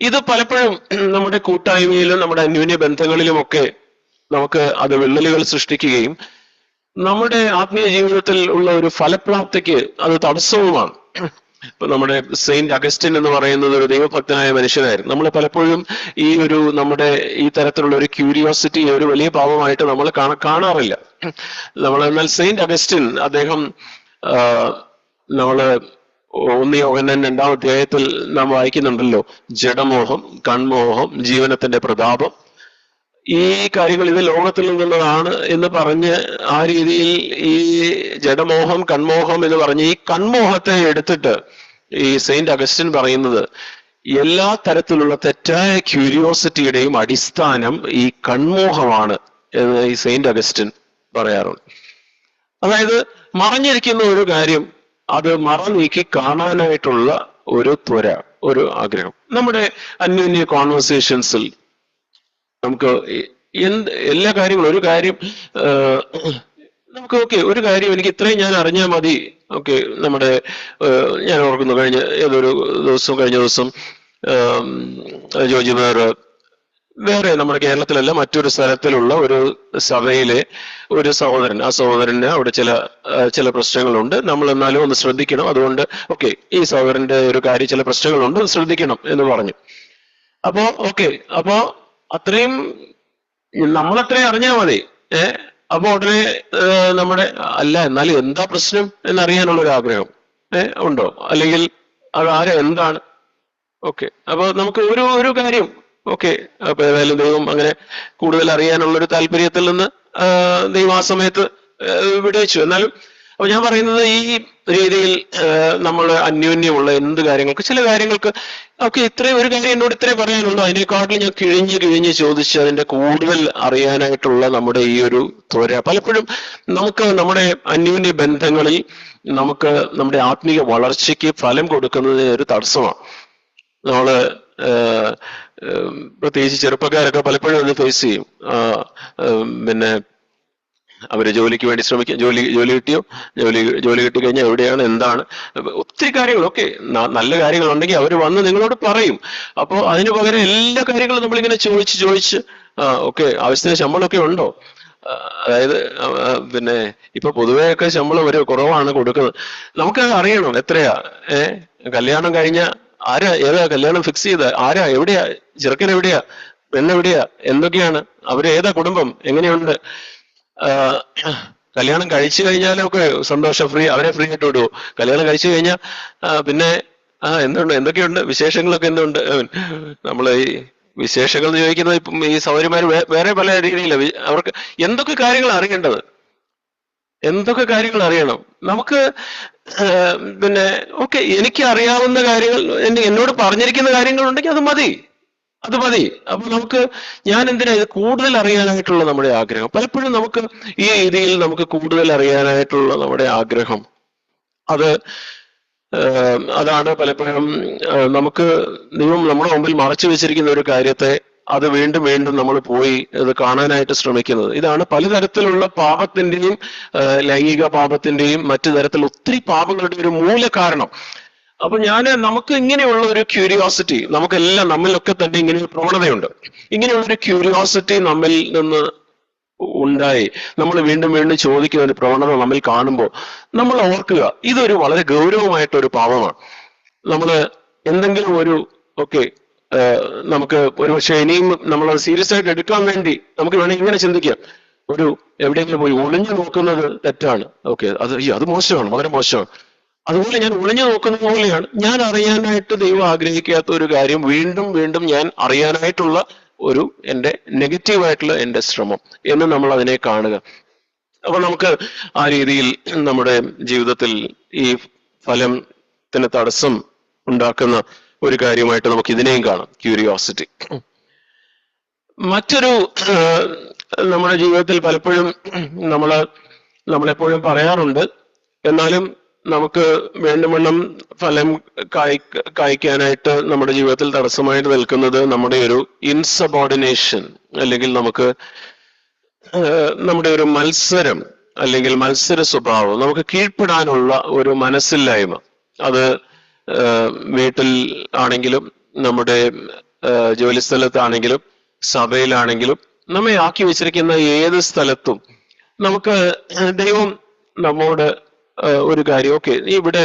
ഇത് പലപ്പോഴും നമ്മുടെ കൂട്ടായ്മയിലും നമ്മുടെ അന്യോന്യ ബന്ധങ്ങളിലുമൊക്കെ നമുക്ക് അത് വിള്ളലുകൾ സൃഷ്ടിക്കുകയും നമ്മുടെ ആത്മീയ ജീവിതത്തിൽ ഉള്ള ഒരു ഫലപ്രാപ്തിക്ക് അത് തടസ്സവുമാണ്. ഇപ്പൊ നമ്മുടെ സെയിന്റ് അഗസ്റ്റിൻ എന്ന് പറയുന്നത് ഒരു ദൈവഭക്തനായ മനുഷ്യനായിരുന്നു. നമ്മൾ പലപ്പോഴും നമ്മുടെ ഈ തരത്തിലുള്ള ഒരു ക്യൂരിയോസിറ്റി ഒരു വലിയ പാപമായിട്ട് നമ്മൾ കാണാറില്ല. എന്നാൽ സെയിന്റ് അഗസ്റ്റിൻ, അദ്ദേഹം നമ്മള് 1 യോഹന്നാൻ 2-ാം അധ്യായത്തിൽ നാം വായിക്കുന്നുണ്ടല്ലോ, ജഡമോഹം, കൺമോഹം, ജീവനത്തിന്റെ പ്രതാപം, ഈ കാര്യങ്ങൾ ഇത് ലോകത്തിൽ നിന്നുള്ളതാണ് എന്ന് പറഞ്ഞ് ആ രീതിയിൽ ഈ ജഡമോഹം, കൺമോഹം എന്ന് പറഞ്ഞ് ഈ കൺമോഹത്തെ എടുത്തിട്ട് ഈ സെയിന്റ് അഗസ്റ്റിൻ പറയുന്നത് എല്ലാ തരത്തിലുള്ള തെറ്റായ ക്യൂരിയോസിറ്റിയുടെയും അടിസ്ഥാനം ഈ കൺമോഹമാണ് എന്ന് ഈ സെയിന്റ് അഗസ്റ്റിൻ പറയാറുണ്ട്. അതായത് മറഞ്ഞിരിക്കുന്ന ഒരു കാര്യം അത് മറനീക്കി കാണാനായിട്ടുള്ള ഒരു ത്വര, ഒരു ആഗ്രഹം. നമ്മുടെ അന്യോന്യ കോൺവെർസേഷൻസിൽ നമുക്ക് എല്ലാ കാര്യങ്ങളും, ഒരു കാര്യം നമുക്ക് ഒരു കാര്യം എനിക്ക് ഇത്രയും ഞാൻ അറിഞ്ഞാൽ മതി. ഞാൻ ഓർക്കുന്നു കഴിഞ്ഞ ദിവസം ജോജി വേറെ നമ്മുടെ കേരളത്തിലല്ല മറ്റൊരു സ്ഥലത്തിലുള്ള ഒരു സഭയിലെ ഒരു സഹോദരൻ, ആ സഹോദരന് അവിടെ ചില പ്രശ്നങ്ങളുണ്ട്, നമ്മൾ എന്നാലും ഒന്ന് ശ്രദ്ധിക്കണം, അതുകൊണ്ട് ഈ സഹോദരന്റെ ഒരു കാര്യം ചില പ്രശ്നങ്ങളുണ്ട്, ശ്രദ്ധിക്കണം എന്ന് പറഞ്ഞു. അപ്പോ അത്രയും നമ്മളത്രയും അറിഞ്ഞാൽ മതി. അപ്പൊ ഉടനെ നമ്മുടെ അല്ല എന്നാലും എന്താ പ്രശ്നം എന്നറിയാനുള്ള ഒരു ആഗ്രഹം ഉണ്ടോ? അല്ലെങ്കിൽ അത് ആരാ എന്താണ്? ഓക്കെ, അപ്പൊ നമുക്ക് ഒരു കാര്യം ഓക്കെ, അപ്പൊ ഏതായാലും ദൈവം അങ്ങനെ കൂടുതൽ അറിയാനുള്ള ഒരു താല്പര്യത്തിൽ നിന്ന് ദൈവം ആ സമയത്ത് വിടുവെച്ചു. എന്നാലും അപ്പൊ ഞാൻ പറയുന്നത് ഈ രീതിയിൽ നമ്മൾ അന്യോന്യമുള്ള എന്ത് കാര്യങ്ങൾക്ക്, ചില കാര്യങ്ങൾക്ക് ഓക്കെ ഇത്രയും ഒരു കാര്യം എന്നോട് ഇത്രേ പറയാനുള്ളൂ, അതിനെക്കാട്ടിലും ഞാൻ കിഴിഞ്ഞ് ചോദിച്ച് അതിന്റെ കൂടുതൽ അറിയാനായിട്ടുള്ള നമ്മുടെ ഈ ഒരു ത്വര പലപ്പോഴും നമുക്ക് നമ്മുടെ അന്യോന്യ ബന്ധങ്ങളിൽ നമുക്ക് നമ്മുടെ ആത്മീയ വളർച്ചയ്ക്ക് ഫലം കൊടുക്കുന്നതിന് ഒരു തടസ്സമാണ്. നമ്മള് പ്രത്യേകിച്ച് ചെറുപ്പക്കാരൊക്കെ പലപ്പോഴും അത് ഫേസ് ചെയ്യും. പിന്നെ അവര് ജോലിക്ക് വേണ്ടി ശ്രമിക്കും, ജോലി കിട്ടിയോ, ജോലി കിട്ടിക്കഴിഞ്ഞാൽ എവിടെയാണ്, എന്താണ്, ഒത്തിരി കാര്യങ്ങളൊക്കെ നല്ല കാര്യങ്ങളുണ്ടെങ്കിൽ അവർ വന്ന് നിങ്ങളോട് പറയും. അപ്പോൾ അതിന് പകരം എല്ലാ കാര്യങ്ങളും നമ്മളിങ്ങനെ ചോദിച്ച് ഓക്കെ ആവശ്യത്തിന് ശമ്പളമൊക്കെ ഉണ്ടോ, അതായത് പിന്നെ ഇപ്പൊ പൊതുവെയൊക്കെ ശമ്പളം ഒരു കുറവാണ് കൊടുക്കുന്നത്. നമുക്ക് അറിയണം എത്രയാ. കല്യാണം കഴിഞ്ഞ ആരാ, ഏതാ കല്യാണം ഫിക്സ് ചെയ്ത, ആരാ, എവിടെയാ, ചെറുക്കൻ എവിടെയാ, പെണ്ണെവിടെയാ, എന്തൊക്കെയാണ്, അവരേതാ കുടുംബം, എങ്ങനെയുണ്ട്, കല്യാണം കഴിച്ചു കഴിഞ്ഞാലൊക്കെ സന്തോഷം, അവരെ ഫ്രീ ആയിട്ട് വിടുവോ? കല്യാണം കഴിച്ചു കഴിഞ്ഞാൽ പിന്നെ എന്തൊക്കെയുണ്ട് വിശേഷങ്ങളൊക്കെ എന്തുണ്ട്? നമ്മള് ഈ വിശേഷങ്ങൾ ചോദിക്കുന്നത് ഇപ്പം ഈ സൗകര്യമാര് വേറെ പല രീതിയിലാണ്. അവർക്ക് എന്തൊക്കെ കാര്യങ്ങൾ അറിയേണ്ടത്, എന്തൊക്കെ കാര്യങ്ങൾ അറിയണം നമുക്ക്. പിന്നെ ഓക്കെ എനിക്ക് അറിയാവുന്ന കാര്യങ്ങൾ, എന്നോട് പറഞ്ഞിരിക്കുന്ന കാര്യങ്ങളുണ്ടെങ്കിൽ അത് മതി. അപ്പൊ നമുക്ക് ഞാൻ എന്തിനാ ഇത് കൂടുതൽ അറിയാനായിട്ടുള്ള നമ്മുടെ ആഗ്രഹം, പലപ്പോഴും നമുക്ക് ഈ രീതിയിൽ നമുക്ക് കൂടുതൽ അറിയാനായിട്ടുള്ള നമ്മുടെ ആഗ്രഹം അതാണ് പലപ്പോഴും നമുക്ക് ദൈവം നമ്മുടെ മുമ്പിൽ മറച്ചു വെച്ചിരിക്കുന്ന ഒരു കാര്യത്തെ അത് വീണ്ടും നമ്മൾ പോയി അത് കാണാനായിട്ട് ശ്രമിക്കുന്നത്. ഇതാണ് പലതരത്തിലുള്ള പാപത്തിന്റെയും ലൈംഗിക പാപത്തിന്റെയും മറ്റു തരത്തിൽ ഒത്തിരി പാപങ്ങളുടെ ഒരു മൂല കാരണം. അപ്പൊ നമുക്ക് ഇങ്ങനെയുള്ള ഒരു ക്യൂരിയോസിറ്റി, നമുക്കെല്ലാം നമ്മളിലൊക്കെ തന്നെ ഇങ്ങനെ ഒരു പ്രവണതയുണ്ട്. ഇങ്ങനെയുള്ളൊരു ക്യൂരിയോസിറ്റി നമ്മിൽ നിന്ന് ഉണ്ടായി നമ്മൾ വീണ്ടും ചോദിക്കുന്ന ഒരു പ്രവണത നമ്മിൽ കാണുമ്പോൾ നമ്മൾ ഓർക്കുക, ഇതൊരു വളരെ ഗൗരവമായിട്ടൊരു പാപമാണ്. നമ്മൾ എന്തെങ്കിലും ഓക്കെ നമുക്ക് ഒരു പക്ഷെ ഇനിയും നമ്മൾ സീരിയസ് ആയിട്ട് എടുക്കാൻ വേണ്ടി നമുക്ക് വേണമെങ്കിൽ ഇങ്ങനെ ചിന്തിക്കാം, എവിടെയെങ്കിലും പോയി ഒളിഞ്ഞു നോക്കുന്നത് തെറ്റാണ്. ഓക്കെ, അത് മോശമാണ്, വളരെ മോശമാണ്. അതുപോലെ ഞാൻ ഒളിഞ്ഞു നോക്കുന്ന പോലെയാണ് ഞാൻ അറിയാനായിട്ട് ദൈവം ആഗ്രഹിക്കാത്ത ഒരു കാര്യം വീണ്ടും ഞാൻ അറിയാനായിട്ടുള്ള എൻ്റെ നെഗറ്റീവായിട്ടുള്ള എൻ്റെ ശ്രമം എന്ന് നമ്മൾ അതിനെ കാണുക. അപ്പൊ നമുക്ക് ആ രീതിയിൽ നമ്മുടെ ജീവിതത്തിൽ ഈ ഫലത്തിന് തടസ്സം ഉണ്ടാക്കുന്ന ഒരു കാര്യമായിട്ട് നമുക്ക് ഇതിനെയും കാണാം, ക്യൂരിയോസിറ്റി. മറ്റൊരു നമ്മുടെ ജീവിതത്തിൽ പലപ്പോഴും നമ്മളെപ്പോഴും പറയാറുണ്ട്, എന്നാലും നമുക്ക് വേണ്ടുവണ്ണം ഫലം കായ്ക്കാനായിട്ട് നമ്മുടെ ജീവിതത്തിൽ തടസ്സമായിട്ട് നിൽക്കുന്നത് നമ്മുടെ ഒരു ഇൻസബോർഡിനേഷൻ, അല്ലെങ്കിൽ നമ്മുടെ ഒരു മത്സരം, അല്ലെങ്കിൽ മത്സര സ്വഭാവം, നമുക്ക് കീഴ്പ്പെടാനുള്ള ഒരു മനസ്സില്ലായ്മ. അത് വീട്ടിൽ ആണെങ്കിലും നമ്മുടെ ജോലി സ്ഥലത്താണെങ്കിലും സഭയിലാണെങ്കിലും നമ്മെ ആക്കി വെച്ചിരിക്കുന്ന ഏത് സ്ഥലത്തും നമുക്ക് ദൈവം നമ്മോട് ഒരു കാര്യം, ഓക്കെ ഇവിടെ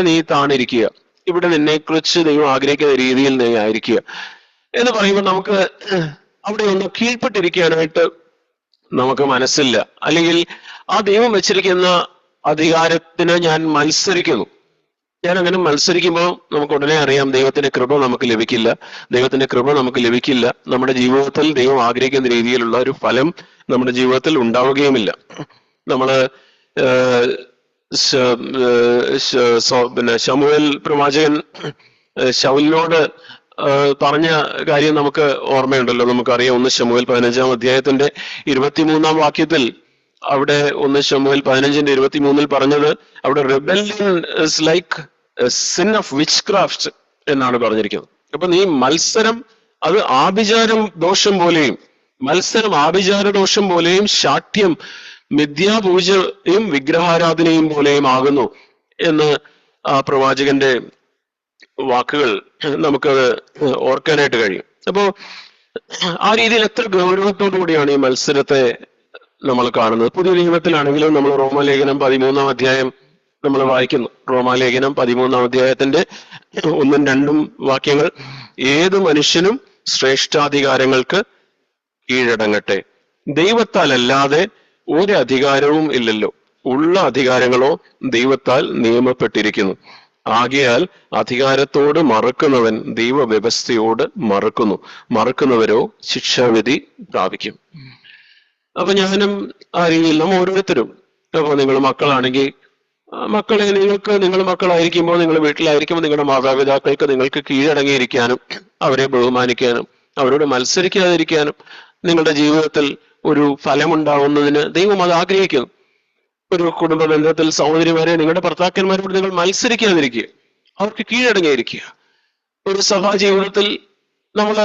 നീ താണിരിക്കുക, ഇവിടെ നിന്നെ കുറിച്ച് ദൈവം ആഗ്രഹിക്കുന്ന രീതിയിൽ നീ ആയിരിക്കുക എന്ന് പറയുമ്പോൾ നമുക്ക് അവിടെ ഒന്ന് കീഴ്പ്പെട്ടിരിക്കാനായിട്ട് നമുക്ക് മനസ്സില്ല. അല്ലെങ്കിൽ ആ ദൈവം വെച്ചിരിക്കുന്ന അധികാരത്തിന് ഞാൻ മത്സരിക്കുന്നു. ഞാൻ അങ്ങനെ മത്സരിക്കുമ്പോൾ നമുക്ക് ഉടനെ അറിയാം ദൈവത്തിന്റെ കൃപ നമുക്ക് ലഭിക്കില്ല. നമ്മുടെ ജീവിതത്തിൽ ദൈവം ആഗ്രഹിക്കുന്ന രീതിയിലുള്ള ഒരു ഫലം നമ്മുടെ ജീവിതത്തിൽ ഉണ്ടാവുകയുമില്ല. നമ്മള് പിന്നെ ശമൂവേൽ പ്രവാചകൻ ശൗലിനോട് പറഞ്ഞ കാര്യം നമുക്ക് ഓർമ്മയുണ്ടല്ലോ, നമുക്കറിയാം. 1 ശമൂവേൽ 15-ാം അധ്യായത്തിന്റെ 23-ാം വാക്യത്തിൽ, അവിടെ 1 ശമൂവേൽ 15-ന്റെ-23 പറഞ്ഞത്, അവിടെ rebellion is like sin of witchcraft എന്നാണ് പറഞ്ഞിരിക്കുന്നത്. അപ്പൊ നീ മത്സരം അത് ആഭിചാര ദോഷം പോലെയും ശാഠ്യം മിഥ്യാപൂജയും വിഗ്രഹാരാധനയും പോലെയും ആകുന്നു എന്ന് ആ പ്രവാചകന്റെ വാക്കുകൾ നമുക്കത് ഓർക്കാനായിട്ട് കഴിയും. അപ്പോ ആ രീതിയിൽ എത്ര ഗൗരവത്തോടു കൂടിയാണ് ഈ മത്സരത്തെ നമ്മൾ കാണുന്നത്. പുതിയ നിയമത്തിലാണെങ്കിലും നമ്മൾ റോമാലേഖനം 13-ാം അധ്യായം നമ്മൾ വായിക്കുന്നു. റോമാലേഖനം 13-ാം അധ്യായത്തിന്റെ 1-2 വാക്യങ്ങൾ, ഏത് മനുഷ്യനും ശ്രേഷ്ഠാധികാരങ്ങൾക്ക് കീഴടങ്ങട്ടെ. ദൈവത്താൽ അല്ലാതെ ഒരു അധികാരവും ഇല്ലല്ലോ. ഉള്ള അധികാരങ്ങളോ ദൈവത്താൽ നിയമപ്പെട്ടിരിക്കുന്നു. ആകയാൽ അധികാരത്തോട് മറുക്കുന്നവൻ ദൈവവ്യവസ്ഥയോട് മറുക്കുന്നവരോ ശിക്ഷാവിധി പ്രാപിക്കും. അപ്പൊ ഞാനും ആ രീതിയിൽ നാം ഓരോരുത്തരും, അപ്പൊ നിങ്ങൾ മക്കളാണെങ്കിൽ മക്കളെ നിങ്ങൾ മക്കളായിരിക്കുമ്പോൾ, നിങ്ങൾ വീട്ടിലായിരിക്കുമ്പോൾ നിങ്ങളുടെ മാതാപിതാക്കൾക്ക് നിങ്ങൾക്ക് കീഴടങ്ങിയിരിക്കാനും അവരെ ബഹുമാനിക്കാനും അവരോട് മത്സരിക്കാതിരിക്കാനും നിങ്ങളുടെ ജീവിതത്തിൽ ഒരു ഫലമുണ്ടാവുന്നതിന് ദൈവം അത് ആഗ്രഹിക്കുന്നു. ഒരു കുടുംബ ബന്ധത്തിൽ സഹോദരിമാരെ, നിങ്ങളുടെ ഭർത്താക്കന്മാരോട് നിങ്ങൾ മത്സരിക്കാതിരിക്കുക, അവർക്ക് കീഴടങ്ങിയിരിക്കുക. ഒരു സഭാ ജീവിതത്തിൽ നമ്മൾ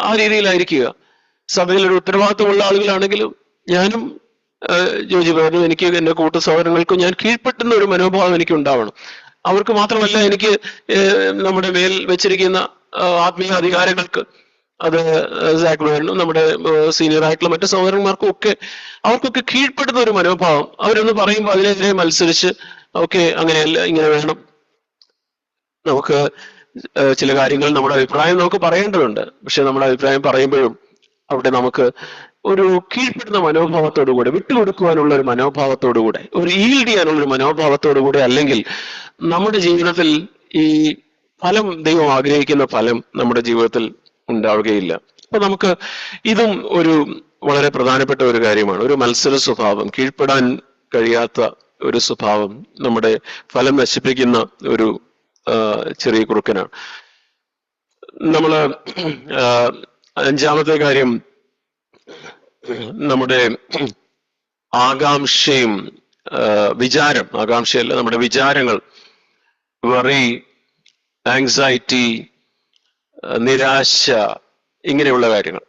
ആ രീതിയിലായിരിക്കുക. സഭയിൽ ഒരു ഉത്തരവാദിത്വമുള്ള ആളുകളാണെങ്കിലും ഞാനും ജോജി പറഞ്ഞു, എനിക്ക് എൻ്റെ കൂട്ടു സഹോദരങ്ങൾക്കും ഞാൻ കീഴ്പ്പെട്ടുന്ന ഒരു മനോഭാവം എനിക്ക് ഉണ്ടാവണം. അവർക്ക് മാത്രമല്ല, എനിക്ക് നമ്മുടെ മേൽ വെച്ചിരിക്കുന്ന ആത്മീയ അധികാരങ്ങൾക്ക്, അത് സാക്രമെന്റിനും നമ്മുടെ സീനിയർ ആയിട്ടുള്ള മറ്റു സഹോദരന്മാർക്കും ഒക്കെ അവർക്കൊക്കെ കീഴ്പ്പെടുന്ന ഒരു മനോഭാവം. അവരൊന്ന് പറയുമ്പോൾ അതിനെതിരെ മത്സരിച്ച് ഓക്കെ അങ്ങനെയല്ല, ഇങ്ങനെ വേണം. നമുക്ക് ചില കാര്യങ്ങൾ നമ്മുടെ അഭിപ്രായം നമുക്ക് പറയേണ്ടതുണ്ട്. പക്ഷെ നമ്മുടെ അഭിപ്രായം പറയുമ്പോഴും അവിടെ നമുക്ക് ഒരു കീഴ്പ്പെടുന്ന മനോഭാവത്തോടുകൂടെ, വിട്ടുകൊടുക്കുവാനുള്ള ഒരു മനോഭാവത്തോടുകൂടെ, ഒരു ഈൽഡ് ചെയ്യാനുള്ള ഒരു മനോഭാവത്തോടുകൂടെ, അല്ലെങ്കിൽ നമ്മുടെ ജീവിതത്തിൽ ഈ ഫലം, ദൈവം ആഗ്രഹിക്കുന്ന ഫലം നമ്മുടെ ജീവിതത്തിൽ ഉണ്ടാവുകയില്ല. അപ്പൊ നമുക്ക് ഇതും ഒരു വളരെ പ്രധാനപ്പെട്ട ഒരു കാര്യമാണ്. ഒരു മത്സര സ്വഭാവം, കീഴ്പ്പെടാൻ കഴിയാത്ത ഒരു സ്വഭാവം നമ്മുടെ ഫലം നശിപ്പിക്കുന്ന ഒരു ചെറിയ കുറുക്കനാണ്. നമ്മള് അഞ്ചാമത്തെ കാര്യം, നമ്മുടെ ആകാംക്ഷയും ആകാംക്ഷയല്ല, നമ്മുടെ വിചാരങ്ങൾ, വറി, ആങ്സൈറ്റി, നിരാശ, ഇങ്ങനെയുള്ള കാര്യങ്ങൾ.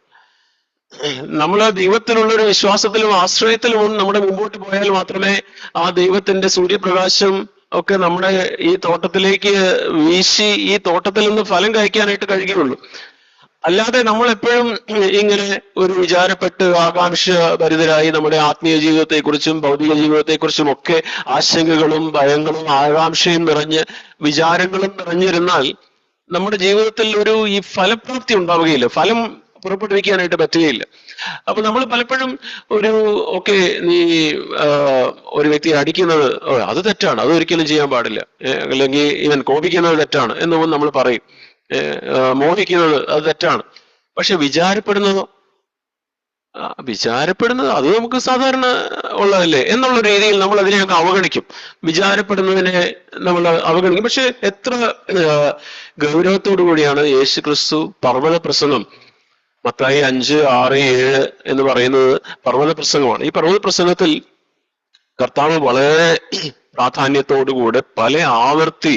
നമ്മൾ ദൈവത്തിലുള്ളൊരു വിശ്വാസത്തിലും ആശ്രയത്തിലും നമ്മുടെ മുമ്പോട്ട് പോയാൽ മാത്രമേ ആ ദൈവത്തിന്റെ സൂര്യപ്രകാശം ഒക്കെ നമ്മുടെ ഈ തോട്ടത്തിലേക്ക് വീശി ഈ തോട്ടത്തിൽ നിന്ന് ഫലം കഴിക്കാനായിട്ട് കഴിയുള്ളൂ. അല്ലാതെ നമ്മൾ എപ്പോഴും ഇങ്ങനെ ഒരു വിചാരപ്പെട്ട് ആകാംക്ഷ ഭരിതരായി നമ്മുടെ ആത്മീയ ജീവിതത്തെക്കുറിച്ചും ഭൗതിക ജീവിതത്തെക്കുറിച്ചും ഒക്കെ ആശങ്കകളും ഭയങ്ങളും ആകാംക്ഷയും നിറഞ്ഞ് വിചാരങ്ങളും നിറഞ്ഞിരുന്നാൽ നമ്മുടെ ജീവിതത്തിൽ ഈ ഫലപ്രാപ്തി ഉണ്ടാവുകയില്ല, ഫലം പുറപ്പെടുവിക്കാനായിട്ട് പറ്റുകയില്ല. അപ്പൊ നമ്മൾ പലപ്പോഴും നീ ഒരു വ്യക്തിയെ അടിക്കുന്നത് അത് തെറ്റാണ്, അത് ഒരിക്കലും ചെയ്യാൻ പാടില്ല, അല്ലെങ്കിൽ ഇവൻ കോപിക്കുന്നത് തെറ്റാണ് എന്നും നമ്മൾ പറയും. മോഹിക്കുന്നത് അത് തെറ്റാണ്. പക്ഷെ വിചാരപ്പെടുന്നത് അത് നമുക്ക് സാധാരണ ഉള്ളതല്ലേ എന്നുള്ള രീതിയിൽ നമ്മൾ അതിനെ അങ്ങ് അവഗണിക്കും. വിചാരപ്പെടുന്നതിനെ നമ്മൾ അവഗണിക്കും. പക്ഷെ എത്ര ഗൗരവത്തോടു കൂടിയാണ് യേശു ക്രിസ്തു പർവ്വത പ്രസംഗം, മത്തായി 5, 6, 7 എന്ന് പറയുന്നത് പർവ്വത പ്രസംഗമാണ്. ഈ പർവ്വത പ്രസംഗത്തിൽ കർത്താവ് വളരെ പ്രാധാന്യത്തോടുകൂടെ പല ആവർത്തി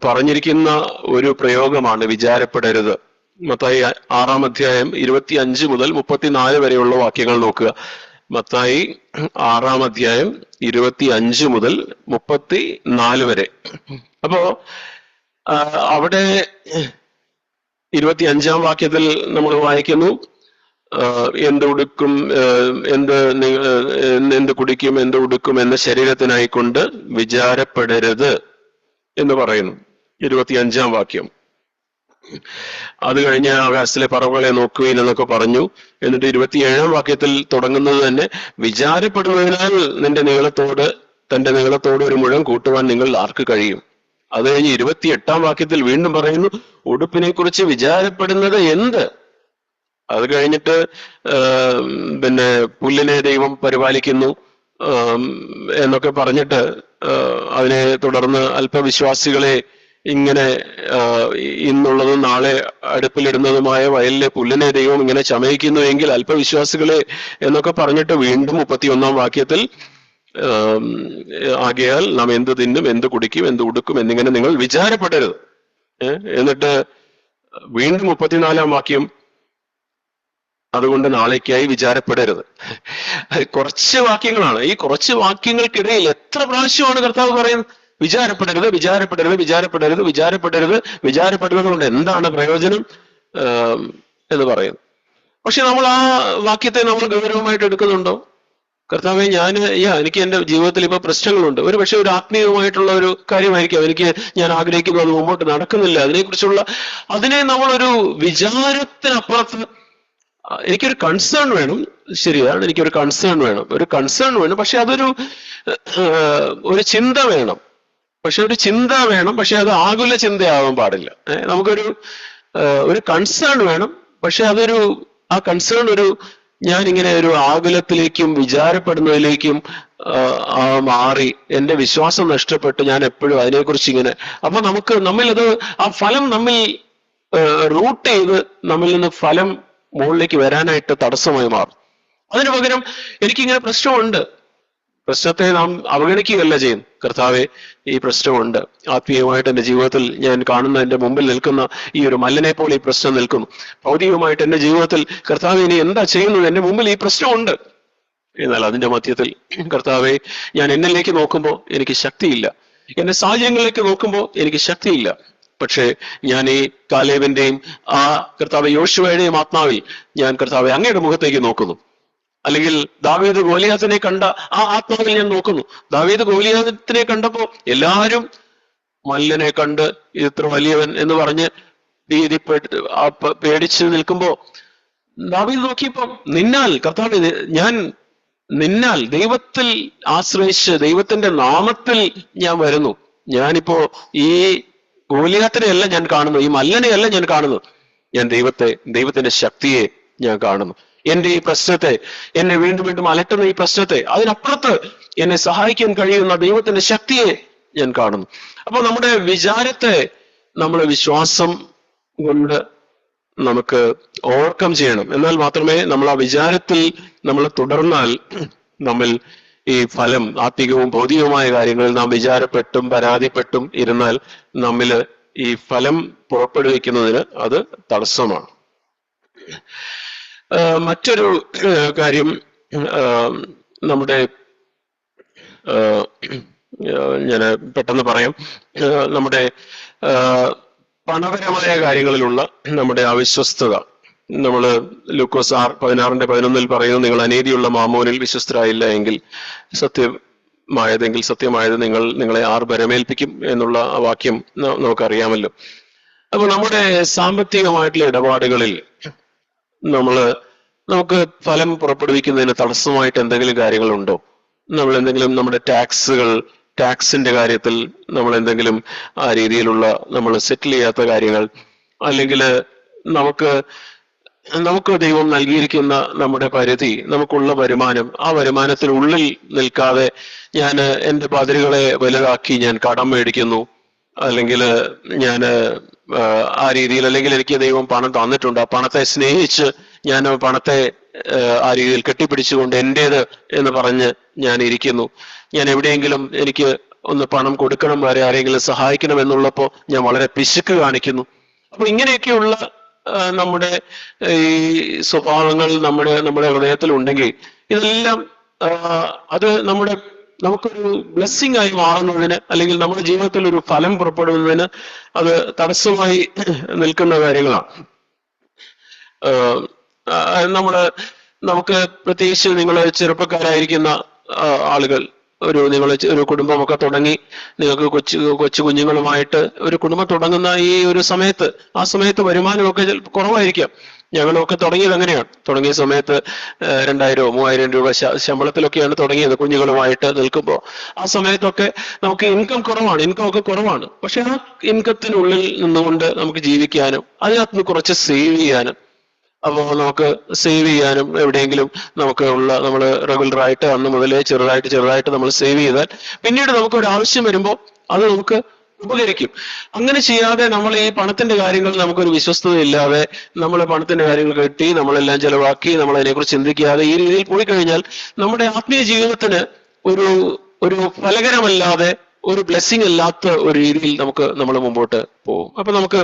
പറഞ്ഞിരിക്കുന്ന ഒരു പ്രയോഗമാണ് വിചാരപ്പെടരുത്. മത്തായി 6-ാം അധ്യായം 25 മുതൽ 34 വരെയുള്ള വാക്യങ്ങൾ നോക്കുക. മത്തായി 6-ാം അധ്യായം 25 മുതൽ 34 വരെ. അപ്പോ അവിടെ 25-ാം വാക്യത്തിൽ നമ്മൾ വായിക്കുന്നു, എന്ത് ഉടുക്കും, എന്ത് കുടിക്കും, എന്ത് ഉടുക്കും എന്ന ശരീരത്തിനായിക്കൊണ്ട് വിചാരപ്പെടരുത് എന്ന് പറയുന്നു. 25-ാം വാക്യം. അത് കഴിഞ്ഞ് ആകാശത്തിലെ പറവകളെ നോക്കുവിൻ എന്നൊക്കെ പറഞ്ഞു. എന്നിട്ട് 27-ാം വാക്യത്തിൽ തുടങ്ങുന്നത് തന്നെ വിചാരപ്പെടുന്നതിനാൽ തന്റെ നീളത്തോട് ഒരു മുഴം കൂട്ടുവാൻ നിങ്ങൾ ആർക്ക് കഴിയും. അത് കഴിഞ്ഞ് 28-ാം വാക്യത്തിൽ വീണ്ടും പറയുന്നു, ഉടുപ്പിനെ കുറിച്ച് വിചാരപ്പെടുന്നത് എന്ത്. അത് കഴിഞ്ഞിട്ട് പുല്ലിനെ ദൈവം പരിപാലിക്കുന്നു എന്നൊക്കെ പറഞ്ഞിട്ട് അതിനെ തുടർന്ന് അല്പവിശ്വാസികളെ ഇങ്ങനെ ഇന്നുള്ളതും നാളെ അടുപ്പിലിടുന്നതുമായ വയലിലെ പുല്ലിനെ ദൈവം ഇങ്ങനെ ചമയിക്കുന്നു എങ്കിൽ അല്പവിശ്വാസികളെ എന്നൊക്കെ പറഞ്ഞിട്ട് വീണ്ടും 31-ാം വാക്യത്തിൽ ആകയാൽ നാം എന്ത് തിന്നും, എന്ത് കുടിക്കും, എന്ത് ഉടുക്കും എന്നിങ്ങനെ നിങ്ങൾ വിചാരപ്പെടരുത്. എന്നിട്ട് വീണ്ടും 34-ാം വാക്യം, അതുകൊണ്ട് നാളേക്കായി വിചാരപ്പെടരുത്. കുറച്ച് വാക്യങ്ങളാണ്. ഈ കുറച്ച് വാക്യങ്ങൾക്കിടയിൽ എത്ര പ്രാവശ്യമാണ് കർത്താവ് പറയുന്നത് വിചാരപ്പെടരുത്, വിചാരപ്പെടരുത്, വിചാരപ്പെടരുത്, വിചാരപ്പെടരുത്. വിചാരപ്പെടുന്നത് കൊണ്ട് എന്താണ് പ്രയോജനം എന്ന് പറയുന്നു. പക്ഷെ നമ്മൾ ആ വാക്യത്തെ നമ്മൾ ഗൗരവമായിട്ട് എടുക്കുന്നുണ്ടോ? കർത്താവെ എനിക്ക് എന്റെ ജീവിതത്തിൽ ഇപ്പൊ പ്രശ്നങ്ങളുണ്ട്. ഒരു പക്ഷെ ഒരു ആത്മീയമായിട്ടുള്ള ഒരു കാര്യമായിരിക്കാം, ഞാൻ ആഗ്രഹിക്കുന്നു, അത് മുമ്പോട്ട് നടക്കുന്നില്ല. അതിനെ നമ്മളൊരു വിചാരത്തിനപ്പുറത്ത് എനിക്കൊരു കൺസേൺ വേണം. ശരിയാണ്, എനിക്കൊരു കൺസേൺ വേണം. പക്ഷെ അതൊരു ഒരു ചിന്ത വേണം. പക്ഷെ അത് ആകുല ചിന്തയാവാൻ പാടില്ല. ഒരു കൺസേൺ വേണം. പക്ഷെ ആ കൺസേൺ ഞാനിങ്ങനെ ഒരു ആകുലത്തിലേക്കും വിചാരപ്പെടുന്നതിലേക്കും മാറി എന്റെ വിശ്വാസം നഷ്ടപ്പെട്ട് ഞാൻ എപ്പോഴും അതിനെക്കുറിച്ച് ഇങ്ങനെ, അപ്പൊ ആ ഫലം നമ്മിൽ റൂട്ട് ചെയ്ത് നമ്മിൽ നിന്ന് ഫലം മുകളിലേക്ക് വരാനായിട്ട് തടസ്സമായി മാറും. അതിനു പകരം എനിക്കിങ്ങനെ പ്രശ്നത്തെ നാം അവഗണിക്കുകയല്ല ചെയ്യും. കർത്താവെ, ഈ പ്രശ്നമുണ്ട്, ആത്മീയമായിട്ട് എന്റെ ജീവിതത്തിൽ ഞാൻ കാണുന്ന, എന്റെ മുമ്പിൽ നിൽക്കുന്ന ഈ ഒരു മല്ലനെ പോലെ ഈ പ്രശ്നം നിൽക്കുന്നു. ഭൗതികമായിട്ട് എന്റെ ജീവിതത്തിൽ കർത്താവെ ഇനി എന്താ ചെയ്യുന്നത്, എന്റെ മുമ്പിൽ ഈ പ്രശ്നമുണ്ട്. എന്നാൽ അതിന്റെ മധ്യത്തിൽ കർത്താവെ, ഞാൻ എന്നിലേക്ക് നോക്കുമ്പോൾ എനിക്ക് ശക്തിയില്ല, എന്റെ സാഹചര്യങ്ങളിലേക്ക് നോക്കുമ്പോൾ എനിക്ക് ശക്തിയില്ല. പക്ഷേ ഞാൻ ഈ കാലേബിന്റെയും ആ കർത്താവ് യോശുവയുടെയും ആത്മാവിൽ ഞാൻ കർത്താവെ അങ്ങയുടെ മുഖത്തേക്ക് നോക്കുന്നു. അല്ലെങ്കിൽ ദാവീദ് ഗോലിയാത്തിനെ കണ്ട ആ ആത്മാവിൽ ഞാൻ നോക്കുന്നു. ദാവീദ് ഗോലിയാത്തിനെ കണ്ടപ്പോ എല്ലാവരും മല്ലനെ കണ്ട് ഇത്ര വലിയവൻ എന്ന് പറഞ്ഞ് പേടിച്ച് നിൽക്കുമ്പോ ദാവീദ് നോക്കിയപ്പോ കർത്താവ് നിന്നാൽ ദൈവത്തിൽ ആശ്രയിച്ച് ദൈവത്തിന്റെ നാമത്തിൽ ഞാൻ വരുന്നു. ഞാനിപ്പോ ഈ ഗോലിയാത്തിനെയല്ല ഞാൻ കാണുന്നു, ഈ മല്ലനെയല്ല ഞാൻ കാണുന്നു, ഞാൻ ദൈവത്തിന്റെ ശക്തിയെ ഞാൻ കാണുന്നു. എന്റെ ഈ പ്രശ്നത്തെ, എന്നെ വീണ്ടും വീണ്ടും അലട്ടുന്ന ഈ പ്രശ്നത്തെ, അതിനപ്പുറത്ത് എന്നെ സഹായിക്കാൻ കഴിയുന്ന ദൈവത്തിന്റെ ശക്തിയെ ഞാൻ കാണുന്നു. അപ്പൊ നമ്മുടെ വിചാരത്തെ നമ്മൾ വിശ്വാസം കൊണ്ട് നമുക്ക് ഓവർകം ചെയ്യണം. എന്നാൽ മാത്രമേ നമ്മൾ ആ വിചാരത്തിൽ നമ്മൾ തുടർന്നാൽ നമ്മൾ ഈ ഫലം, ആത്മീകവും ഭൗതികവുമായ കാര്യങ്ങളിൽ നാം വിചാരപ്പെട്ടും പരാതിപ്പെട്ടും ഇരുന്നാൽ നമ്മില് ഈ ഫലം പുറപ്പെടുവിക്കുന്നതിന് അത് തടസ്സമാണ്. മറ്റൊരു കാര്യം, നമ്മുടെ ഞാൻ പെട്ടെന്ന് പറയാം, നമ്മുടെ പണപരമായ കാര്യങ്ങളിലുള്ള നമ്മുടെ അവിശ്വസ്തത. നമ്മള് ലൂക്കോസ് 16:11 പറയുന്നു, നിങ്ങൾ അനീതിയുള്ള മാമോനിൽ വിശ്വസ്തരായില്ല എങ്കിൽ സത്യമായത് നിങ്ങളെ ആർ ഭരമേൽപ്പിക്കും എന്നുള്ള ആ വാക്യം നമുക്കറിയാമല്ലോ. അപ്പൊ നമ്മുടെ സാമ്പത്തികമായിട്ടുള്ള ഇടപാടുകളിൽ നമുക്ക് ഫലം പുറപ്പെടുവിക്കുന്നതിന് തടസ്സമായിട്ട് എന്തെങ്കിലും കാര്യങ്ങളുണ്ടോ? നമ്മുടെ ടാക്സിന്റെ കാര്യത്തിൽ നമ്മൾ എന്തെങ്കിലും ആ രീതിയിലുള്ള നമ്മൾ സെറ്റിൽ ചെയ്യാത്ത കാര്യങ്ങൾ, അല്ലെങ്കിൽ നമുക്ക് ദൈവം നൽകിയിരിക്കുന്ന നമ്മുടെ പരിധി, നമുക്കുള്ള വരുമാനം, ആ വരുമാനത്തിനുള്ളിൽ നിൽക്കാതെ ഞാൻ എന്റെ പതിരുകളെ വലുതാക്കി ഞാൻ കടം മേടിക്കുന്നു, അല്ലെങ്കിൽ ഞാൻ ആ രീതിയിൽ, അല്ലെങ്കിൽ എനിക്ക് ദൈവം പണം തന്നിട്ടുണ്ട്, ആ പണത്തെ സ്നേഹിച്ച് ഞാൻ പണത്തെ ആ രീതിയിൽ കെട്ടിപ്പിടിച്ചുകൊണ്ട് എന്റേത് എന്ന് പറഞ്ഞ് ഞാൻ ഇരിക്കുന്നു. ഞാൻ എവിടെയെങ്കിലും എനിക്ക് ഒന്ന് പണം കൊടുക്കണം, വരെ ആരെങ്കിലും സഹായിക്കണം എന്നുള്ളപ്പോ ഞാൻ വളരെ പിശുക്ക് കാണിക്കുന്നു. അപ്പൊ ഇങ്ങനെയൊക്കെയുള്ള നമ്മുടെ ഈ സ്വഭാവങ്ങൾ നമ്മുടെ ഹൃദയത്തിൽ ഉണ്ടെങ്കിൽ ഇതെല്ലാം അത് നമുക്കൊരു ബ്ലെസ്സിങ് ആയി മാറുന്നതിന്, അല്ലെങ്കിൽ നമ്മുടെ ജീവിതത്തിൽ ഒരു ഫലം പുറപ്പെടുന്നതിന് അത് തടസ്സമായി നിൽക്കുന്ന കാര്യങ്ങളാണ്. നമുക്ക് പ്രത്യേകിച്ച് നിങ്ങൾ ചെറുപ്പക്കാരായിരിക്കുന്ന ആളുകൾ, ഒരു കുടുംബമൊക്കെ തുടങ്ങി, നിങ്ങൾക്ക് കൊച്ചു കുഞ്ഞുങ്ങളുമായിട്ട് ഒരു കുടുംബം തുടങ്ങുന്ന ഈ ഒരു സമയത്ത്, ആ സമയത്ത് വരുമാനമൊക്കെ കുറവായിരിക്കാം. ഞങ്ങളൊക്കെ തുടങ്ങിയത് അങ്ങനെയാണ്. തുടങ്ങിയ സമയത്ത് 2000-3000 രൂപ ശമ്പളത്തിലൊക്കെയാണ് തുടങ്ങിയത് കുഞ്ഞുങ്ങളുമായിട്ട് നിൽക്കുമ്പോൾ. ആ സമയത്തൊക്കെ നമുക്ക് ഇൻകം ഒക്കെ കുറവാണ്. പക്ഷെ ആ ഇൻകത്തിനുള്ളിൽ നിന്നുകൊണ്ട് നമുക്ക് ജീവിക്കാനും അതിനകത്ത് കുറച്ച് സേവ് ചെയ്യാനും, അപ്പോൾ നമുക്ക് സേവ് ചെയ്യാനും എവിടെയെങ്കിലും നമ്മൾ റെഗുലറായിട്ട് അന്ന് മുതലേ ചെറുതായിട്ട് നമ്മൾ സേവ് ചെയ്താൽ പിന്നീട് നമുക്ക് ഒരു ആവശ്യം വരുമ്പോൾ അത് നമുക്ക് ഉപകരിക്കും. അങ്ങനെ ചെയ്യാതെ നമ്മൾ ഈ പണത്തിന്റെ കാര്യങ്ങൾ നമുക്കൊരു വിശ്വസ്തത ഇല്ലാതെ നമ്മൾ പണത്തിന്റെ കാര്യങ്ങൾ കെട്ടി നമ്മളെല്ലാം ചെലവാക്കി നമ്മൾ അതിനെക്കുറിച്ച് ചിന്തിക്കാതെ ഈ രീതിയിൽ പോയി കഴിഞ്ഞാൽ നമ്മുടെ ആത്മീയ ജീവിതത്തിന് ഒരു ഫലകരമല്ലാതെ, ഒരു ബ്ലെസ്സിങ് അല്ലാത്ത ഒരു രീതിയിൽ നമ്മൾ മുമ്പോട്ട് പോകും. അപ്പൊ നമുക്ക്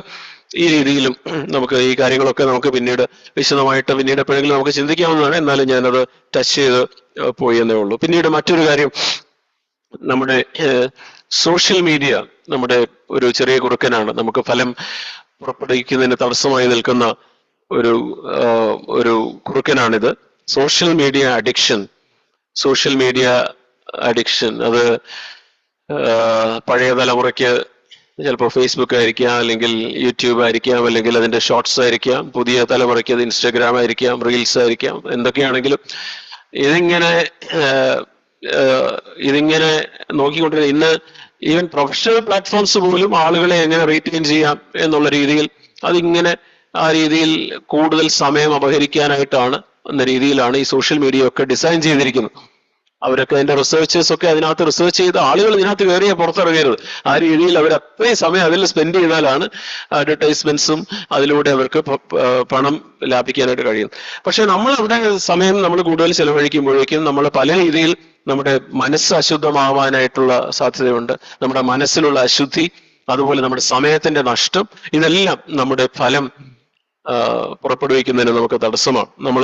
ഈ രീതിയിലും നമുക്ക് ഈ കാര്യങ്ങളൊക്കെ നമുക്ക് വിശദമായിട്ട് പിന്നീട് എപ്പോഴെങ്കിലും നമുക്ക് ചിന്തിക്കാവുന്നതാണ്. എന്നാലും ഞാനത് ടച്ച് ചെയ്ത് പോയി എന്നേ ഉള്ളൂ. പിന്നീട് മറ്റൊരു കാര്യം, നമ്മുടെ സോഷ്യൽ മീഡിയ നമ്മുടെ ഒരു ചെറിയ കുറുക്കനാണ്. നമുക്ക് ഫലം പുറപ്പെടുവിക്കുന്നതിന് തടസ്സമായി നിൽക്കുന്ന ഒരു കുറുക്കനാണിത്. Social media addiction. Social media addiction അത് പഴയ തലമുറയ്ക്ക് ചിലപ്പോൾ ഫേസ്ബുക്ക് ആയിരിക്കാം, അല്ലെങ്കിൽ യൂട്യൂബ് ആയിരിക്കാം, അല്ലെങ്കിൽ അതിന്റെ ഷോർട്സ് ആയിരിക്കാം. പുതിയ തലമുറയ്ക്ക് അത് ഇൻസ്റ്റാഗ്രാം ആയിരിക്കാം, റീൽസ് ആയിരിക്കാം. എന്തൊക്കെയാണെങ്കിലും ഇതിങ്ങനെ ഇതിങ്ങനെ നോക്കിക്കൊണ്ടിരുന്ന ഇന്ന് ഈവൻ പ്രൊഫഷണൽ പ്ലാറ്റ്ഫോംസ് പോലും ആളുകളെ എങ്ങനെ റീറ്റെയിൻ ചെയ്യാം എന്നുള്ള രീതിയിൽ അതിങ്ങനെ ആ രീതിയിൽ കൂടുതൽ സമയം അപഹരിക്കാനായിട്ടാണ് എന്ന രീതിയിലാണ് ഈ സോഷ്യൽ മീഡിയ ഒക്കെ ഡിസൈൻ ചെയ്തിരിക്കുന്നത്. അവരൊക്കെ അതിന്റെ റിസർച്ചേഴ്സ് ഒക്കെ അതിനകത്ത് റിസർച്ച് ചെയ്ത് ആളുകൾ ഇതിനകത്ത് കയറിയ പുറത്തിറങ്ങരുത്. ആ രീതിയിൽ അവർ അത്രയും സമയം അതിൽ സ്പെൻഡ് ചെയ്താലാണ് അഡ്വർടൈസ്മെന്റ്സും അതിലൂടെ അവർക്ക് പണം ലാഭിക്കാനായിട്ട് കഴിയുന്നത്. പക്ഷെ നമ്മൾ അവിടെ സമയം നമ്മൾ കൂടുതൽ ചെലവഴിക്കുമ്പോഴേക്കും നമ്മൾ പല രീതിയിൽ നമ്മുടെ മനസ്സ് അശുദ്ധമാവാനായിട്ടുള്ള സാധ്യതയുണ്ട്. നമ്മുടെ മനസ്സിലുള്ള അശുദ്ധി, അതുപോലെ നമ്മുടെ സമയത്തിന്റെ നഷ്ടം, ഇതെല്ലാം നമ്മുടെ ഫലം പുറപ്പെടുവിക്കുന്നതിന് നമുക്ക് തടസ്സമാണ്. നമ്മൾ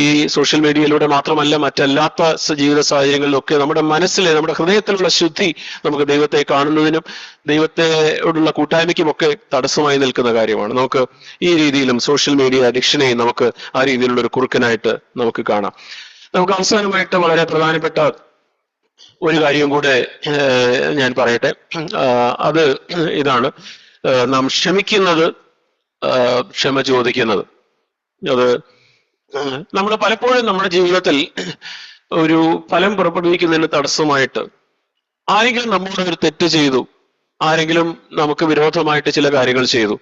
ഈ സോഷ്യൽ മീഡിയയിലൂടെ മാത്രമല്ല മറ്റല്ലാത്ത ജീവിത സാഹചര്യങ്ങളിലൊക്കെ നമ്മുടെ മനസ്സിലെ നമ്മുടെ ഹൃദയത്തിലുള്ള ശുദ്ധി നമുക്ക് ദൈവത്തെ കാണുന്നതിനും ദൈവത്തോടുള്ള കൂട്ടായ്മയ്ക്കുമൊക്കെ തടസ്സമായി നിൽക്കുന്ന കാര്യമാണ്. നമുക്ക് ഈ രീതിയിലും സോഷ്യൽ മീഡിയ അഡിക്ഷനെ നമുക്ക് ആ രീതിയിലുള്ള ഒരു കുറുക്കനായിട്ട് നമുക്ക് കാണാം. നമുക്ക് അവസാനമായിട്ട് വളരെ പ്രധാനപ്പെട്ട ഒരു കാര്യം കൂടെ ഞാൻ പറയട്ടെ. അത് ഇതാണ്, നാം ക്ഷമിക്കുന്നത്, ക്ഷമ ചോദിക്കുന്നത്. അത് നമ്മൾ പലപ്പോഴും നമ്മുടെ ജീവിതത്തിൽ ഒരു ഫലം പുറപ്പെടുവിക്കുന്നതിന് തടസ്സമായിട്ട് ആരെങ്കിലും നമ്മളോട് ഒരു തെറ്റ് ചെയ്തു, ആരെങ്കിലും നമുക്ക് വിരോധമായിട്ട് ചില കാര്യങ്ങൾ ചെയ്തു,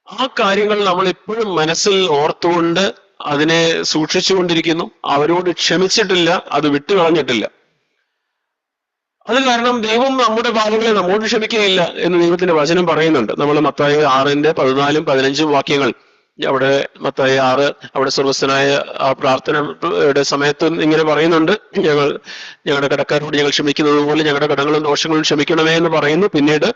ആ കാര്യങ്ങൾ നമ്മൾ എപ്പോഴും മനസ്സിൽ ഓർത്തുകൊണ്ട് അതിനെ സൂക്ഷിച്ചുകൊണ്ടിരിക്കുന്നു. അവരോട് ക്ഷമിച്ചിട്ടില്ല, അത് വിട്ടുകളഞ്ഞിട്ടില്ല. അത് കാരണം ദൈവം നമ്മുടെ പാപങ്ങളെ നമ്മോട് ക്ഷമിക്കുകയില്ല എന്ന് ദൈവത്തിന്റെ വചനം പറയുന്നുണ്ട്. നമ്മൾ മത്തായി 6:14-15 വാക്യങ്ങൾ, അവിടെ മത്തായി 6 അവിടെ സ്വർഗ്ഗസ്ഥനായ ആ പ്രാർത്ഥനയുടെ സമയത്ത് ഇങ്ങനെ പറയുന്നുണ്ട്, ഞങ്ങളുടെ കടക്കാരോട് ഞങ്ങൾ ക്ഷമിക്കുന്നത് പോലെ ഞങ്ങളുടെ കടങ്ങളും ദോഷങ്ങളും ക്ഷമിക്കണമേ എന്ന് പറയുന്നു. പിന്നീട്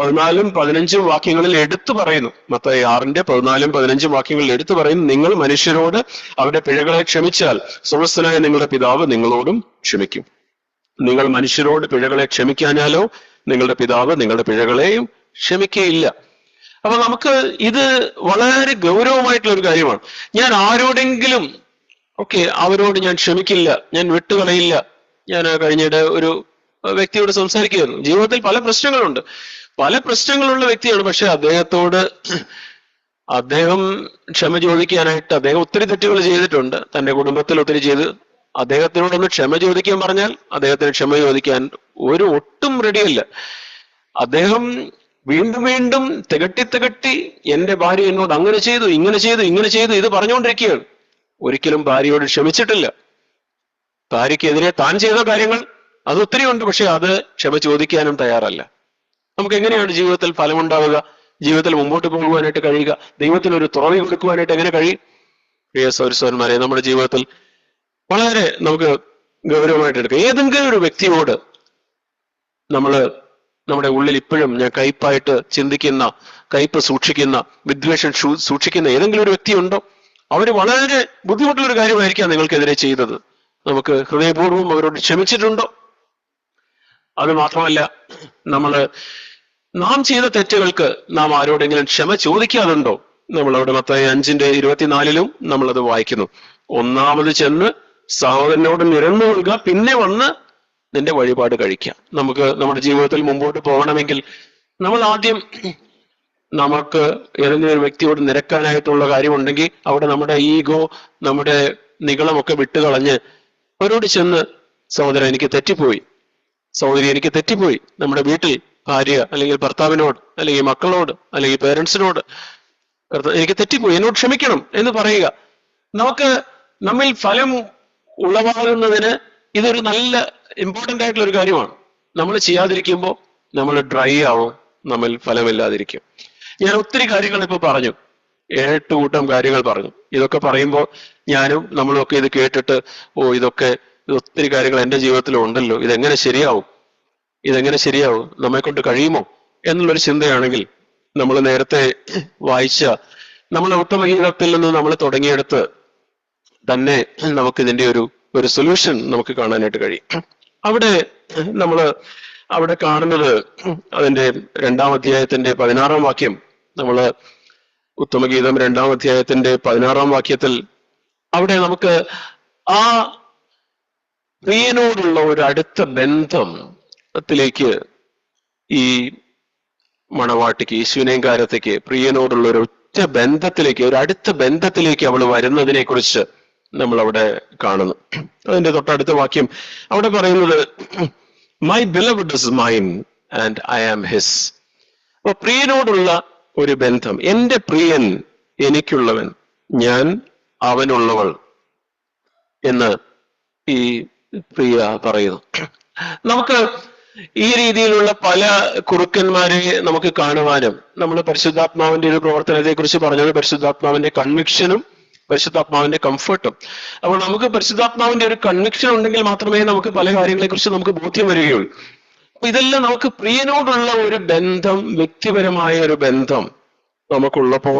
14-15 വാക്യങ്ങളിൽ എടുത്തു പറയുന്നു, മത്തായി 6:14-15 വാക്യങ്ങളിൽ എടുത്തു പറയുന്നു, നിങ്ങൾ മനുഷ്യരോട് അവരുടെ പിഴകളെ ക്ഷമിച്ചാൽ സ്വർഗ്ഗസ്ഥനായ നിങ്ങളുടെ പിതാവ് നിങ്ങളോടും ക്ഷമിക്കും. നിങ്ങൾ മനുഷ്യരോട് പിഴകളെ ക്ഷമിക്കാഞ്ഞാലോ നിങ്ങളുടെ പിതാവ് നിങ്ങളുടെ പിഴകളെയും ക്ഷമിക്കുകയില്ല. അപ്പൊ നമുക്ക് ഇത് വളരെ ഗൗരവമായിട്ടുള്ള ഒരു കാര്യമാണ്. ഞാൻ ആരോടെങ്കിലും അവരോട് ഞാൻ ക്ഷമിക്കില്ല, ഞാൻ വിട്ടുകളയില്ല. ഞാൻ കഴിഞ്ഞിടെ ഒരു വ്യക്തിയോട് സംസാരിക്കുകയായിരുന്നു. ജീവിതത്തിൽ പല പ്രശ്നങ്ങളുണ്ട്, പല പ്രശ്നങ്ങളുള്ള വ്യക്തിയാണ്. പക്ഷെ അദ്ദേഹം ക്ഷമ ചോദിക്കാനായിട്ട് അദ്ദേഹം ഒത്തിരി തെറ്റുകൾ ചെയ്തിട്ടുണ്ട്, തന്റെ കുടുംബത്തിൽ ഒത്തിരി ചെയ്ത്. അദ്ദേഹത്തിനോടൊന്ന് ക്ഷമ ചോദിക്കാൻ പറഞ്ഞാൽ അദ്ദേഹത്തിന് ക്ഷമ ചോദിക്കാൻ ഒട്ടും റെഡിയല്ല. അദ്ദേഹം വീണ്ടും വീണ്ടും തികട്ടി എന്റെ ഭാര്യ എന്നോട് അങ്ങനെ ചെയ്തു, ഇങ്ങനെ ചെയ്തു ഇത് പറഞ്ഞുകൊണ്ടിരിക്കുകയാണ്. ഒരിക്കലും ഭാര്യയോട് ക്ഷമിച്ചിട്ടില്ല. ഭാര്യയ്ക്കെതിരെ താൻ ചെയ്ത കാര്യങ്ങൾ അതൊത്തിരി ഉണ്ട്, പക്ഷെ അത് ക്ഷമ ചോദിക്കാനും തയ്യാറല്ല. നമുക്ക് എങ്ങനെയാണ് ജീവിതത്തിൽ ഫലമുണ്ടാവുക, ജീവിതത്തിൽ മുമ്പോട്ട് പോകുവാനായിട്ട് കഴിയുക, ദൈവത്തിന് ഒരു തുറവി കൊടുക്കുവാനായിട്ട് എങ്ങനെ കഴിയും? പ്രിയ സഹോദരന്മാരെ, നമ്മുടെ ജീവിതത്തിൽ വളരെ നമുക്ക് ഗൗരവമായിട്ട് എടുക്കാം. ഏതെങ്കിലും ഒരു വ്യക്തിയോട് നമ്മുടെ ഉള്ളിൽ ഇപ്പോഴും ഞാൻ കയ്പായിട്ട് ചിന്തിക്കുന്ന, കയ്പ് സൂക്ഷിക്കുന്ന, വിദ്വേഷം സൂക്ഷിക്കുന്ന ഏതെങ്കിലും ഒരു വ്യക്തി ഉണ്ടോ? അവര് വളരെ ബുദ്ധിമുട്ടുള്ളൊരു കാര്യമായിരിക്കാം നിങ്ങൾക്കെതിരെ ചെയ്തത്. നമുക്ക് ഹൃദയപൂർവ്വം അവരോട് ക്ഷമിച്ചിട്ടുണ്ടോ? അത് മാത്രമല്ല, നാം ചെയ്ത തെറ്റുകൾക്ക് നാം ആരോടെങ്കിലും ക്ഷമ ചോദിക്കാറുണ്ടോ? നമ്മളവിടെ മത്തായി 5:24 നമ്മളത് വായിക്കുന്നു. ഒന്നാമത് ചെന്ന് സഹോദരനോട് നിരന്നു കൊള്ളുക, പിന്നെ വന്ന് നിന്റെ വഴിപാട് കഴിക്കാം. നമുക്ക് നമ്മുടെ ജീവിതത്തിൽ മുമ്പോട്ട് പോകണമെങ്കിൽ നമ്മൾ ആദ്യം നമുക്ക് ഏതെങ്കിലും ഒരു വ്യക്തിയോട് നിരക്കാനായിട്ടുള്ള കാര്യമുണ്ടെങ്കിൽ അവിടെ നമ്മുടെ ഈഗോ, നമ്മുടെ നിഗളമൊക്കെ വിട്ടുകളഞ്ഞ് അവരോട് ചെന്ന്, സഹോദരൻ എനിക്ക് തെറ്റിപ്പോയി, സഹോദരി എനിക്ക് തെറ്റിപ്പോയി, നമ്മുടെ വീട്ടിൽ ഭാര്യ അല്ലെങ്കിൽ ഭർത്താവിനോട് അല്ലെങ്കിൽ മക്കളോട് അല്ലെങ്കിൽ പേരൻസിനോട് എനിക്ക് തെറ്റിപ്പോയി, എന്നോട് ക്ഷമിക്കണം എന്ന് പറയുക. നമ്മിൽ ഫലം ഉളവാകുന്നതിന് ഇതൊരു നല്ല ഇമ്പോർട്ടൻ്റ് ആയിട്ടുള്ള ഒരു കാര്യമാണ്. നമ്മൾ ചെയ്യാതിരിക്കുമ്പോൾ നമ്മൾ ഡ്രൈ ആവും, നമ്മിൽ ഫലമില്ലാതിരിക്കും. ഞാൻ ഒത്തിരി കാര്യങ്ങൾ ഇപ്പൊ പറഞ്ഞു, 8 കൂട്ടം കാര്യങ്ങൾ പറഞ്ഞു. ഇതൊക്കെ പറയുമ്പോൾ നമ്മളും ഒക്കെ ഇത് കേട്ടിട്ട് ഇതൊക്കെ ഒത്തിരി കാര്യങ്ങൾ എൻ്റെ ജീവിതത്തിലും ഉണ്ടല്ലോ, ഇതെങ്ങനെ ശരിയാവും, നമ്മെ കൊണ്ട് കഴിയുമോ എന്നുള്ളൊരു ചിന്തയാണെങ്കിൽ നമ്മൾ നേരത്തെ വായിച്ച നമ്മളെ ഉത്തമഗീതത്തിൽ നിന്ന് നമ്മൾ തുടങ്ങിയെടുത്ത് തന്നെ നമുക്ക് ഇതിന്റെ ഒരു സൊല്യൂഷൻ നമുക്ക് കാണാനായിട്ട് കഴിയും. അവിടെ കാണുന്നത് അതിന്റെ 2-ാം അധ്യായത്തിന്റെ 16-ാം വാക്യം. ഉത്തമഗീതം 2-ാം അധ്യായത്തിന്റെ 16-ാം വാക്യത്തിൽ അവിടെ നമുക്ക് ആ പ്രിയനോടുള്ള ഒരു അടുത്ത ബന്ധത്തിലേക്ക് ഈ മണവാട്ടിക്ക്, യേശുവിനെയും കാരത്തേക്ക് പ്രിയനോടുള്ള ഒരു ഒറ്റ ബന്ധത്തിലേക്ക്, ഒരു അടുത്ത ബന്ധത്തിലേക്ക് അവൾ വരുന്നതിനെ കുറിച്ച് നമ്മൾ അവിടെ കാണുന്നു. അതിന്റെ തൊട്ടടുത്ത വാക്യം അവിടെ പറയുന്നത്, my beloved is mine and I am his. അപ്പൊ പ്രിയനോടുള്ള ഒരു ബന്ധം, എന്റെ പ്രിയൻ എനിക്കുള്ളവൻ, ഞാൻ അവനുള്ളവൾ എന്ന് ഈ പ്രിയ പറയുന്നു. നമുക്ക് ഈ രീതിയിലുള്ള പല കുറുക്കന്മാരെ നമുക്ക് കാണുവാനും, നമ്മൾ പരിശുദ്ധാത്മാവിന്റെ ഒരു പ്രവർത്തനത്തെ കുറിച്ച് പറഞ്ഞത് പരിശുദ്ധാത്മാവിന്റെ കൺവിക്ഷനും പരിശുദ്ധാത്മാവിന്റെ കംഫർട്ടും. അപ്പോൾ നമുക്ക് പരിശുദ്ധാത്മാവിന്റെ ഒരു കൺവിക്ഷൻ ഉണ്ടെങ്കിൽ മാത്രമേ നമുക്ക് പല കാര്യങ്ങളെ കുറിച്ച് നമുക്ക് ബോധ്യം വരികയുള്ളൂ. അപ്പൊ ഇതെല്ലാം നമുക്ക് പ്രിയനോടുള്ള ഒരു ബന്ധം, വ്യക്തിപരമായ ഒരു ബന്ധം നമുക്കുള്ളപ്പോ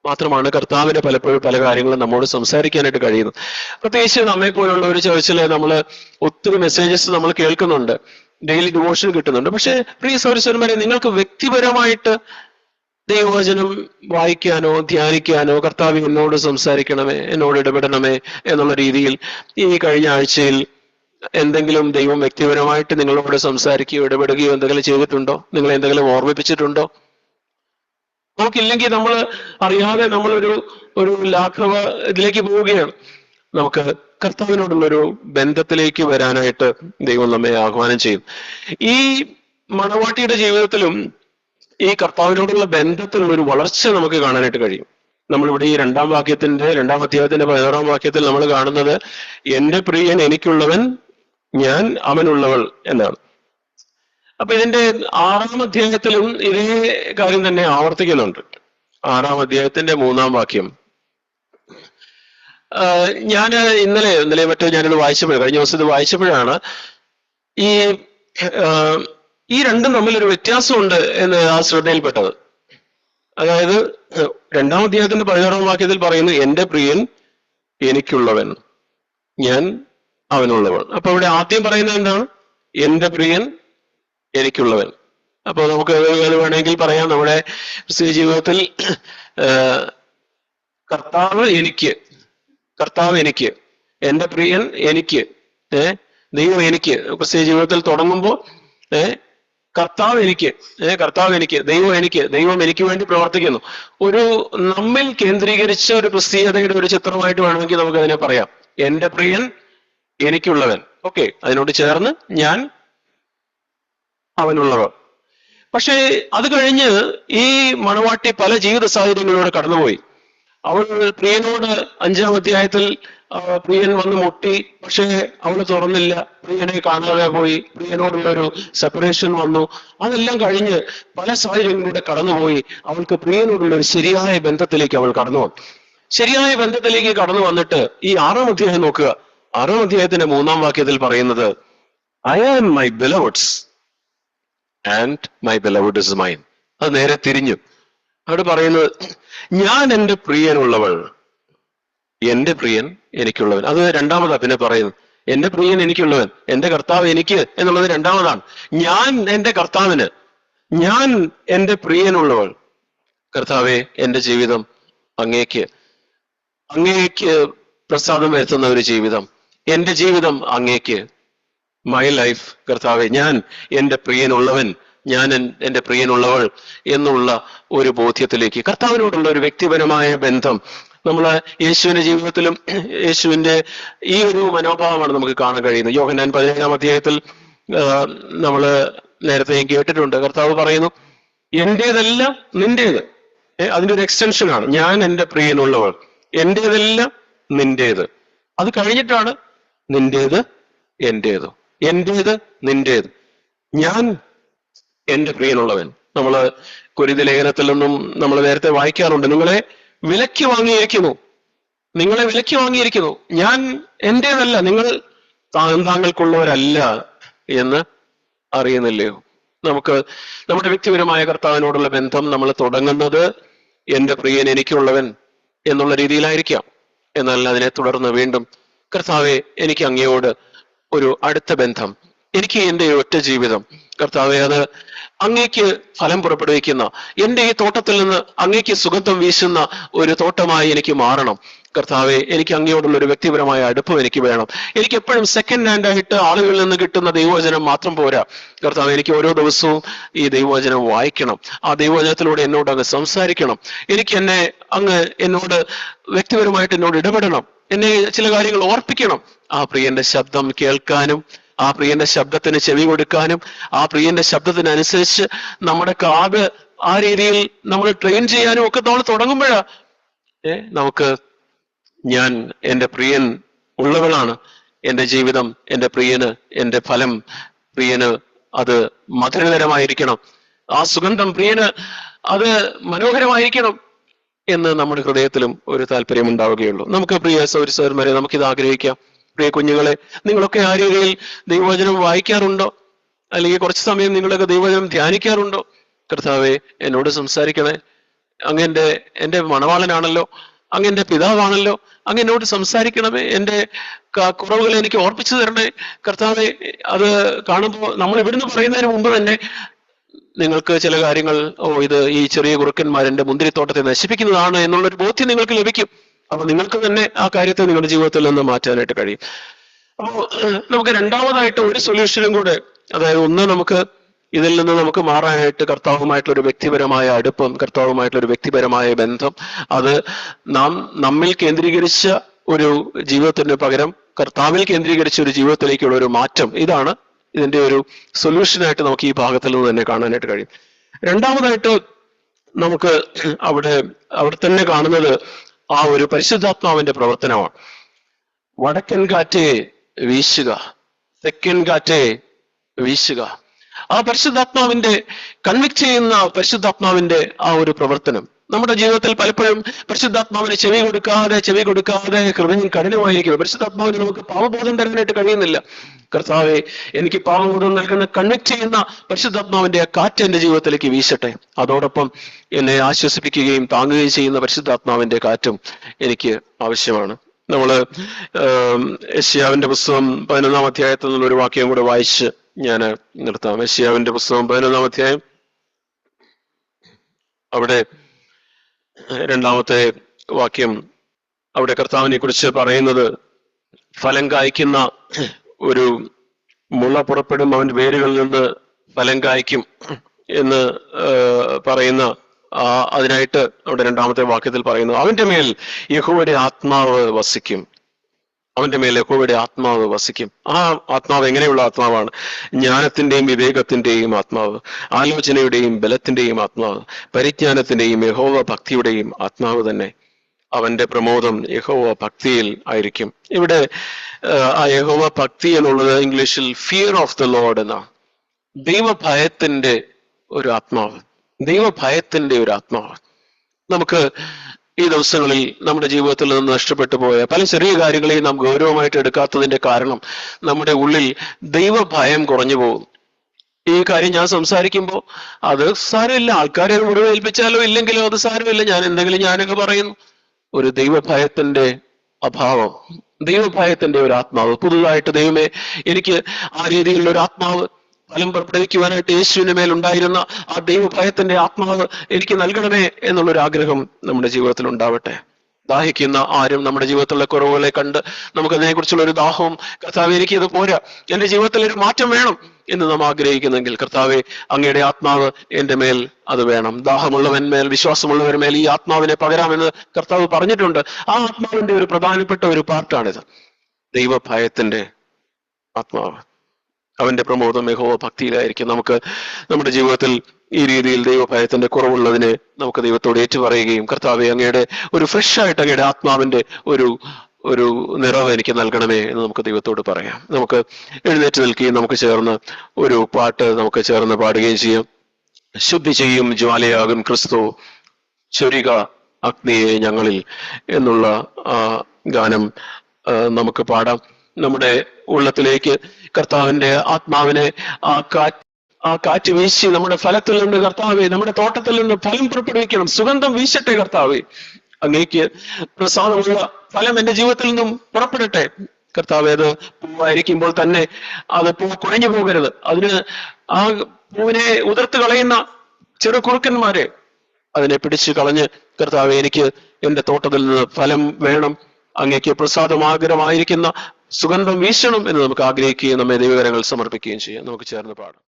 മാത്രമാണ് കർത്താവിന് പലപ്പോഴും പല കാര്യങ്ങളും നമ്മോട് സംസാരിക്കാനായിട്ട് കഴിയുന്നത്. പ്രത്യേകിച്ച് നമ്മെ പോലുള്ള ഒരു ചർച്ചില് നമ്മൾ ഒത്തിരി മെസ്സേജസ് നമ്മൾ കേൾക്കുന്നുണ്ട്, ഡെയിലി ഡിവോഷൻ കിട്ടുന്നുണ്ട്. പക്ഷെ പ്രിയ സഹോദരന്മാരെ, നിങ്ങൾക്ക് വ്യക്തിപരമായിട്ട് ദൈവവചനം വായിക്കാനോ ധ്യാനിക്കാനോ, കർത്താവ് എന്നോട് സംസാരിക്കണമേ, എന്നോട് ഇടപെടണമേ എന്നുള്ള രീതിയിൽ ഈ കഴിഞ്ഞ ആഴ്ചയിൽ എന്തെങ്കിലും ദൈവം വ്യക്തിപരമായിട്ട് നിങ്ങളോട് സംസാരിക്കുകയോ ഇടപെടുകയോ എന്തെങ്കിലും ചെയ്തിട്ടുണ്ടോ? നിങ്ങളെ എന്തെങ്കിലും ഓർമ്മിപ്പിച്ചിട്ടുണ്ടോ? നമുക്കില്ലെങ്കിൽ നമ്മൾ അറിയാതെ ഒരു ലാഘവ ഇതിലേക്ക് പോവുകയാണ്. നമുക്ക് കർത്താവിനോടുള്ളൊരു ബന്ധത്തിലേക്ക് വരാനായിട്ട് ദൈവം നമ്മെ ആഹ്വാനം ചെയ്യും. ഈ മണവാട്ടിയുടെ ജീവിതത്തിലും ഈ കർത്താവിനോടുള്ള ബന്ധത്തിലുള്ള ഒരു വളർച്ച നമുക്ക് കാണാനായിട്ട് കഴിയും. നമ്മളിവിടെ ഈ രണ്ടാം അധ്യായത്തിന്റെ 16-ാം വാക്യത്തിൽ നമ്മൾ കാണുന്നത്, എന്റെ പ്രിയൻ എനിക്കുള്ളവൻ, ഞാൻ അവനുള്ളവൾ എന്നാണ്. അപ്പൊ ഇതിന്റെ 6-ാം അധ്യായത്തിലും ഇതേ കാര്യം തന്നെ ആവർത്തിക്കുന്നുണ്ട്. 6-ാം അധ്യായത്തിന്റെ 3-ാം വാക്യം ഞാൻ ഇന്നലെ മറ്റോ ഞാനിത് വായിച്ചപ്പോഴാണ്, കഴിഞ്ഞ ദിവസം ഇത് വായിച്ചപ്പോഴാണ് ഈ രണ്ടും തമ്മിലൊരു വ്യത്യാസമുണ്ട് എന്ന് ആ ശ്രദ്ധയിൽപ്പെട്ടത്. അതായത് 2-ാം അധ്യായത്തിന്റെ 16-ാം വാക്യത്തിൽ പറയുന്നു, എന്റെ പ്രിയൻ എനിക്കുള്ളവൻ, ഞാൻ അവനുള്ളവൻ. അപ്പൊ ഇവിടെ ആദ്യം പറയുന്നത് എന്താണ്? എന്റെ പ്രിയൻ എനിക്കുള്ളവൻ. അപ്പൊ നമുക്ക് അത് വേണമെങ്കിൽ പറയാം, നമ്മുടെ ക്രിസ്തീയ ജീവിതത്തിൽ കർത്താവ് എനിക്ക്, എന്റെ പ്രിയൻ എനിക്ക്, ദൈവം എനിക്ക്. ക്രിസ്തീയ ജീവിതത്തിൽ തുടങ്ങുമ്പോൾ കർത്താവ് എനിക്ക്, ദൈവം എനിക്ക് വേണ്ടി പ്രവർത്തിക്കുന്നു. ഒരു നമ്മിൽ കേന്ദ്രീകരിച്ച ഒരു ക്രിസ്തീയതയുടെ ഒരു ചിത്രമായിട്ട് വേണമെങ്കിൽ നമുക്ക് അതിനെ പറയാം. എന്റെ പ്രിയൻ എനിക്കുള്ളവൻ, ഓക്കെ, അതിനോട് ചേർന്ന് ഞാൻ അവനുള്ളവർ. പക്ഷേ അത് കഴിഞ്ഞ് ഈ മണവാട്ടി പല ജീവിത സാഹചര്യങ്ങളിലൂടെ കടന്നുപോയി. അവൾ പ്രിയനോട് 5-ാം അധ്യായത്തിൽ പ്രിയൻ വന്ന് മുട്ടി, പക്ഷേ അവള് തുറന്നില്ല, പ്രിയനെ കാണാതെ പോയി, പ്രിയനോടുള്ള ഒരു സെപ്പറേഷൻ വന്നു. അതെല്ലാം കഴിഞ്ഞ് പല സാഹചര്യങ്ങളിലൂടെ കടന്നുപോയി അവൾക്ക് പ്രിയനോടുള്ള ഒരു ശരിയായ ബന്ധത്തിലേക്ക് അവൾ കടന്നു വന്നു. ശരിയായ ബന്ധത്തിലേക്ക് കടന്നു വന്നിട്ട് ഈ 6-ാം അധ്യായം നോക്കുക. 6-ാം അധ്യായത്തിന്റെ 3-ാം വാക്യത്തിൽ പറയുന്നത്, I am my beloved's and my beloved is mine. അത് നേരെ തിരിഞ്ഞു. അവിടെ പറയുന്നത്, ഞാൻ എന്റെ പ്രിയനുള്ളവൾ, എന്റെ പ്രിയൻ എനിക്കുള്ളവൻ. അത് രണ്ടാമതാ പിന്നെ പറയുന്നത്. എന്റെ പ്രിയൻ എനിക്കുള്ളവൻ, എന്റെ കർത്താവ് എനിക്ക് എന്നുള്ളത് രണ്ടാമതാണ്. ഞാൻ എന്റെ കർത്താവിന്, ഞാൻ എന്റെ പ്രിയനുള്ളവൾ. കർത്താവെ, എന്റെ ജീവിതം അങ്ങേക്ക് പ്രസാദം വരുത്തുന്ന ഒരു ജീവിതം, എന്റെ ജീവിതം അങ്ങേക്ക്, മൈ ലൈഫ്. കർത്താവെ, ഞാൻ എന്റെ പ്രിയനുള്ളവൻ, ഞാൻ എന്റെ പ്രിയനുള്ളവൾ എന്നുള്ള ഒരു ബോധ്യത്തിലേക്ക്, കർത്താവിനോടുള്ള ഒരു വ്യക്തിപരമായ ബന്ധം. നമ്മള് യേശുവിന്റെ ജീവിതത്തിലും യേശുവിന്റെ ഈ ഒരു മനോഭാവമാണ് നമുക്ക് കാണാൻ കഴിയുന്നത്. യോഹന്നാൻ 17-ാം അധ്യായത്തിൽ നമ്മള് നേരത്തെയും കേട്ടിട്ടുണ്ട്. കർത്താവ് പറയുന്നു, എന്റേതെല്ലാം നിന്റേത്. അതിന്റെ ഒരു എക്സ്റ്റൻഷനാണ്, ഞാൻ എന്റെ പ്രിയനുള്ളവൾ, എന്റേതെല്ലാം നിന്റേത്. അത് കഴിഞ്ഞിട്ടാണ് നിന്റേത് എന്റേത്, എന്റേത് നിന്റേത്, ഞാൻ എന്റെ പ്രിയനുള്ളവൻ. നമ്മള് കൊരിന്ത്യർ ലേഖനത്തിൽ നിന്നും നമ്മൾ നേരത്തെ വായിക്കാറുണ്ട്, നിങ്ങളെ വിലയ്ക്ക് വാങ്ങിയിരിക്കുന്നു, ഞാൻ എന്റേതല്ല, നിങ്ങൾ താങ്കൾക്കുള്ളവരല്ല എന്ന് അറിയുന്നില്ലയോ? നമുക്ക് നമ്മുടെ വ്യക്തിപരമായ കർത്താവിനോടുള്ള ബന്ധം നമ്മൾ തുടങ്ങുന്നത് എന്റെ പ്രിയൻ എനിക്കുള്ളവൻ എന്നുള്ള രീതിയിലായിരിക്കാം. എന്നാൽ അതിനെ തുടർന്ന് വീണ്ടും, കർത്താവെ, എനിക്ക് അങ്ങയോട് ഒരു അടുത്ത ബന്ധം, എനിക്ക് എന്റെ ഒറ്റ ജീവിതം, കർത്താവെ, അത് അങ്ങേക്ക് ഫലം പുറപ്പെടുവിക്കുന്ന, എന്റെ ഈ തോട്ടത്തിൽ നിന്ന് അങ്ങേക്ക് സുഗന്ധം വീശുന്ന ഒരു തോട്ടമായി എനിക്ക് മാറണം. കർത്താവെ, എനിക്ക് അങ്ങയോടുള്ള ഒരു വ്യക്തിപരമായ അടുപ്പം എനിക്ക് വേണം. എനിക്ക് എപ്പോഴും സെക്കൻഡ് ഹാൻഡ് ആയിട്ട് ആളുകളിൽ നിന്ന് കിട്ടുന്ന ദൈവവചനം മാത്രം പോരാ. കർത്താവ്, എനിക്ക് ഓരോ ദിവസവും ഈ ദൈവവചനം വായിക്കണം. ആ ദൈവവചനത്തിലൂടെ എന്നോട് അങ്ങ് സംസാരിക്കണം. എനിക്ക് എന്നോട് വ്യക്തിപരമായിട്ട് എന്നോട് ഇടപെടണം. എന്നെ ചില കാര്യങ്ങൾ ഓർപ്പിക്കണം. ആ പ്രിയന്റെ ശബ്ദം കേൾക്കാനും, ആ പ്രിയന്റെ ശബ്ദത്തിന് ചെവി കൊടുക്കാനും, ആ പ്രിയന്റെ ശബ്ദത്തിനനുസരിച്ച് നമ്മുടെ കാത് ആ രീതിയിൽ നമ്മൾ ട്രെയിൻ ചെയ്യാനും ഒക്കെ നമ്മൾ തുടങ്ങുമ്പോഴാ നമുക്ക് എന്റെ പ്രിയൻ ഉള്ളവളാണ്. എന്റെ ജീവിതം എന്റെ പ്രിയന്, എന്റെ ഫലം പ്രിയന് അത് മധുരകരമായിരിക്കണം. ആ സുഗന്ധം പ്രിയന് അത് മനോഹരമായിരിക്കണം എന്ന് നമ്മുടെ ഹൃദയത്തിലും ഒരു താല്പര്യം ഉണ്ടാവുകയുള്ളൂ. നമുക്ക് പ്രിയ സൗരസൗരന്മാരെ, നമുക്കിത് ആഗ്രഹിക്കാം. പ്രിയ കുഞ്ഞുങ്ങളെ, നിങ്ങളൊക്കെ ആ രീതിയിൽ ദൈവവചനം വായിക്കാറുണ്ടോ? അല്ലെങ്കിൽ കുറച്ച് സമയം നിങ്ങളൊക്കെ ദൈവവചനം ധ്യാനിക്കാറുണ്ടോ? കർത്താവെ, എന്നോട് സംസാരിക്കണേ. എന്റെ മണവാളനാണല്ലോ, എന്റെ പിതാവാണല്ലോ, എന്നോട് സംസാരിക്കണമേ. എന്റെ കുറവുകൾ എനിക്ക് ഓർപ്പിച്ചു തരണേ. കർത്താവെ, അത് കാണുമ്പോൾ നമ്മൾ ഇവിടുന്ന് പറയുന്നതിന് മുമ്പ് തന്നെ നിങ്ങൾക്ക് ചില കാര്യങ്ങൾ, ഇത് ഈ ചെറിയ കുറുക്കന്മാർ എന്റെ മുന്തിരിത്തോട്ടത്തെ നശിപ്പിക്കുന്നതാണ് എന്നുള്ളൊരു ബോധ്യം നിങ്ങൾക്ക് ലഭിക്കും. അപ്പൊ നിങ്ങൾക്ക് തന്നെ ആ കാര്യത്തെ നിങ്ങളുടെ ജീവിതത്തിൽ നിന്ന് മാറ്റാനായിട്ട് കഴിയും. അപ്പോൾ നമുക്ക് രണ്ടാമതായിട്ട് ഒരു സൊല്യൂഷനും കൂടെ, അതായത് ഒന്ന്, നമുക്ക് ഇതിൽ നിന്ന് നമുക്ക് മാറാനായിട്ട് കർത്താവുമായിട്ടുള്ള ഒരു വ്യക്തിപരമായ അടുപ്പം, കർത്താവുമായിട്ടുള്ള ഒരു വ്യക്തിപരമായ ബന്ധം, അത് നമ്മിൽ കേന്ദ്രീകരിച്ച ഒരു ജീവിതത്തിന് പകരം കർത്താവിൽ കേന്ദ്രീകരിച്ച ഒരു ജീവിതത്തിലേക്കുള്ള ഒരു മാറ്റം, ഇതാണ് ഇതിന്റെ ഒരു സൊല്യൂഷനായിട്ട് നമുക്ക് ഈ ഭാഗത്തിൽ നിന്ന് തന്നെ കാണാനായിട്ട് കഴിയും. രണ്ടാമതായിട്ട് നമുക്ക് അവിടെ തന്നെ കാണുന്നത് ആ ഒരു പരിശുദ്ധാത്മാവിന്റെ പ്രവർത്തനമാണ്. വടക്കൻ കാറ്റേ വീശുക, തെക്കൻ കാറ്റേ വീശുക. ആ പരിശുദ്ധാത്മാവിന്റെ കൺവിക്ട് ചെയ്യുന്ന പരിശുദ്ധാത്മാവിന്റെ ആ ഒരു പ്രവർത്തനം നമ്മുടെ ജീവിതത്തിൽ പലപ്പോഴും പരിശുദ്ധാത്മാവിന് ചെവി കൊടുക്കാതെ ഹൃദയം കഠിനമായിരിക്കുന്നു. പരിശുദ്ധാത്മാവിന് നമുക്ക് പാപബോധം തരാനായിട്ട് കഴിയുന്നില്ല. കർത്താവെ, എനിക്ക് പാപബോധം നൽകുന്ന കൺവിക്ട് ചെയ്യുന്ന പരിശുദ്ധാത്മാവിന്റെ ആ കാറ്റ് എന്റെ ജീവിതത്തിലേക്ക് വീശട്ടെ. അതോടൊപ്പം എന്നെ ആശ്വസിപ്പിക്കുകയും താങ്ങുകയും ചെയ്യുന്ന പരിശുദ്ധാത്മാവിന്റെ കാറ്റും എനിക്ക് ആവശ്യമാണ്. നമ്മള് യെശയ്യാവിന്റെ പുസ്തകം 11-ാം അധ്യായത്തിൽ നിന്നുള്ള ഒരു വാക്യം കൂടെ വായിച്ച് ഞാൻ നിർത്താം. യെശയ്യാവിന്റെ പുസ്തകം 11-ാം അധ്യായം, അവിടെ 2-ാമത്തെ വാക്യം, അവിടെ കർത്താവിനെ കുറിച്ച് പറയുന്നത്, ഫലം കായ്ക്കുന്ന ഒരു മുള പുറപ്പെടും, അവന്റെ വേരുകളിൽ നിന്ന് ഫലം കായ്ക്കും എന്ന് പറയുന്ന അതിനായിട്ട് അവിടെ 2-ാമത്തെ വാക്യത്തിൽ പറയുന്നു, അവന്റെ മേൽ യഹോവയുടെ ആത്മാവ് വസിക്കും. അവന്റെ മേൽ യഹോവയുടെ ആത്മാവ് വസിക്കും. ആ ആത്മാവ് എങ്ങനെയുള്ള ആത്മാവാണ്? ജ്ഞാനത്തിന്റെയും വിവേകത്തിന്റെയും ആത്മാവ്, ആലോചനയുടെയും ബലത്തിന്റെയും ആത്മാവ്, പരിജ്ഞാനത്തിന്റെയും യഹോവ ഭക്തിയുടെയും ആത്മാവ് തന്നെ. അവന്റെ പ്രമോദം യഹോവ ഭക്തിയിൽ ആയിരിക്കും. ഇവിടെ ആ യഹോവ ഭക്തി എന്നുള്ളത് ഇംഗ്ലീഷിൽ ഫിയർ ഓഫ് ദ ലോർഡ് എന്നാണ്. ദൈവഭയത്തിന്റെ ഒരു ആത്മാവ്, ദൈവഭയത്തിന്റെ ഒരു ആത്മാവ്. നമുക്ക് ഈ ദിവസങ്ങളിൽ നമ്മുടെ ജീവിതത്തിൽ നിന്ന് നഷ്ടപ്പെട്ടു പോയ പല ചെറിയ കാര്യങ്ങളെയും നാം ഗൗരവമായിട്ട് എടുക്കാത്തതിന്റെ കാരണം നമ്മുടെ ഉള്ളിൽ ദൈവഭയം കുറഞ്ഞു പോകും. ഈ കാര്യം ഞാൻ സംസാരിക്കുമ്പോൾ അത് സാരമില്ല, ആൾക്കാരെ മുറിവേൽപ്പിച്ചാലോ ഇല്ലെങ്കിലോ അത് സാരമില്ല, ഞാനൊക്കെ പറയുന്നു. ഒരു ദൈവഭയത്തിന്റെ അഭാവം, ദൈവഭയത്തിന്റെ ഒരു ആത്മാവ്. പുതുതായിട്ട് ദൈവമേ, എനിക്ക് ആ രീതിയിലുള്ള ഒരു ആത്മാവ് ഫലം പുറപ്പെടുവിക്കുവാനായിട്ട് യേശുവിന്റെ മേൽ ഉണ്ടായിരുന്ന ആ ദൈവഭയത്തിന്റെ ആത്മാവ് എനിക്ക് നൽകണമേ എന്നുള്ളൊരു ആഗ്രഹം നമ്മുടെ ജീവിതത്തിൽ ഉണ്ടാവട്ടെ. ദാഹിക്കുന്ന ആരും നമ്മുടെ ജീവിതത്തിലുള്ള കുറവുകളെ കണ്ട് നമുക്ക് അതിനെക്കുറിച്ചുള്ള ഒരു ദാഹവും, കർത്താവെ എനിക്ക് ഇത് പോരാ, എന്റെ ജീവിതത്തിൽ ഒരു മാറ്റം വേണം എന്ന് നാം ആഗ്രഹിക്കുന്നെങ്കിൽ, കർത്താവെ അങ്ങയുടെ ആത്മാവ് എന്റെ മേൽ അത് വേണം. ദാഹമുള്ളവന്മേൽ, വിശ്വാസമുള്ളവന്മേൽ ഈ ആത്മാവിനെ പകരാമെന്ന് കർത്താവ് പറഞ്ഞിട്ടുണ്ട്. ആ ആത്മാവിന്റെ ഒരു പ്രധാനപ്പെട്ട ഒരു പാർട്ടാണിത്, ദൈവഭയത്തിന്റെ ആത്മാവ്. അവന്റെ പ്രമോദം യഹോവ ഭക്തിയിലായിരിക്കും. നമുക്ക് നമ്മുടെ ജീവിതത്തിൽ ഈ രീതിയിൽ ദൈവഭയത്തിന്റെ കുറവുള്ളതിനെ നമുക്ക് ദൈവത്തോട് ഏറ്റുപറയുകയും, കർത്താവെ അങ്ങയുടെ ഒരു ഫ്രഷ് ആയിട്ട് അങ്ങയുടെ ആത്മാവിന്റെ ഒരു നിറവ് എനിക്ക് നൽകണമേ എന്ന് നമുക്ക് ദൈവത്തോട് പറയാം. നമുക്ക് എഴുന്നേറ്റ് നിൽക്കുകയും നമുക്ക് ചേർന്ന് ഒരു പാട്ട് നമുക്ക് ചേർന്ന് പാടുകയും ചെയ്യാം. ശുദ്ധി ചെയ്യും ജ്വാലയാകും ക്രിസ്തു, ചൊരിക അഗ്നിയെ ഞങ്ങളിൽ എന്നുള്ള ഗാനം നമുക്ക് പാടാം. നമ്മുടെ ഉള്ളത്തിലേക്ക് കർത്താവിന്റെ ആത്മാവിനെ ആ കാറ്റ് വീശി നമ്മുടെ ഫലത്തിൽ നിന്ന്, കർത്താവെ നമ്മുടെ തോട്ടത്തിൽ നിന്ന് ഫലം പുറപ്പെടുവിക്കണം. സുഗന്ധം വീശട്ടെ കർത്താവെ, അങ്ങേക്ക് പ്രസാദമുള്ള ഫലം എന്റെ ജീവിതത്തിൽ നിന്നും പുറപ്പെടട്ടെ. കർത്താവെ, അത് പൂവായിരിക്കുമ്പോൾ തന്നെ അത് പൂ കുഴഞ്ഞു പോകരുത്. അതിന് ആ പൂവിനെ ഉതിർത്ത് കളയുന്ന ചെറു കുറുക്കന്മാരെ അതിനെ പിടിച്ചു കളഞ്ഞ് കർത്താവെ എനിക്ക് എന്റെ തോട്ടത്തിൽ നിന്ന് ഫലം വേണം, അങ്ങേക്ക് പ്രസാദമാഗ്രഹമായിരിക്കുന്ന സുഗന്ധം വീശണം എന്ന് നമുക്ക് ആഗ്രഹിക്കുകയും നമ്മെ ദൈവകരങ്ങൾ സമർപ്പിക്കുകയും ചെയ്യാം. നമുക്ക് ചേർന്ന് പാടാം.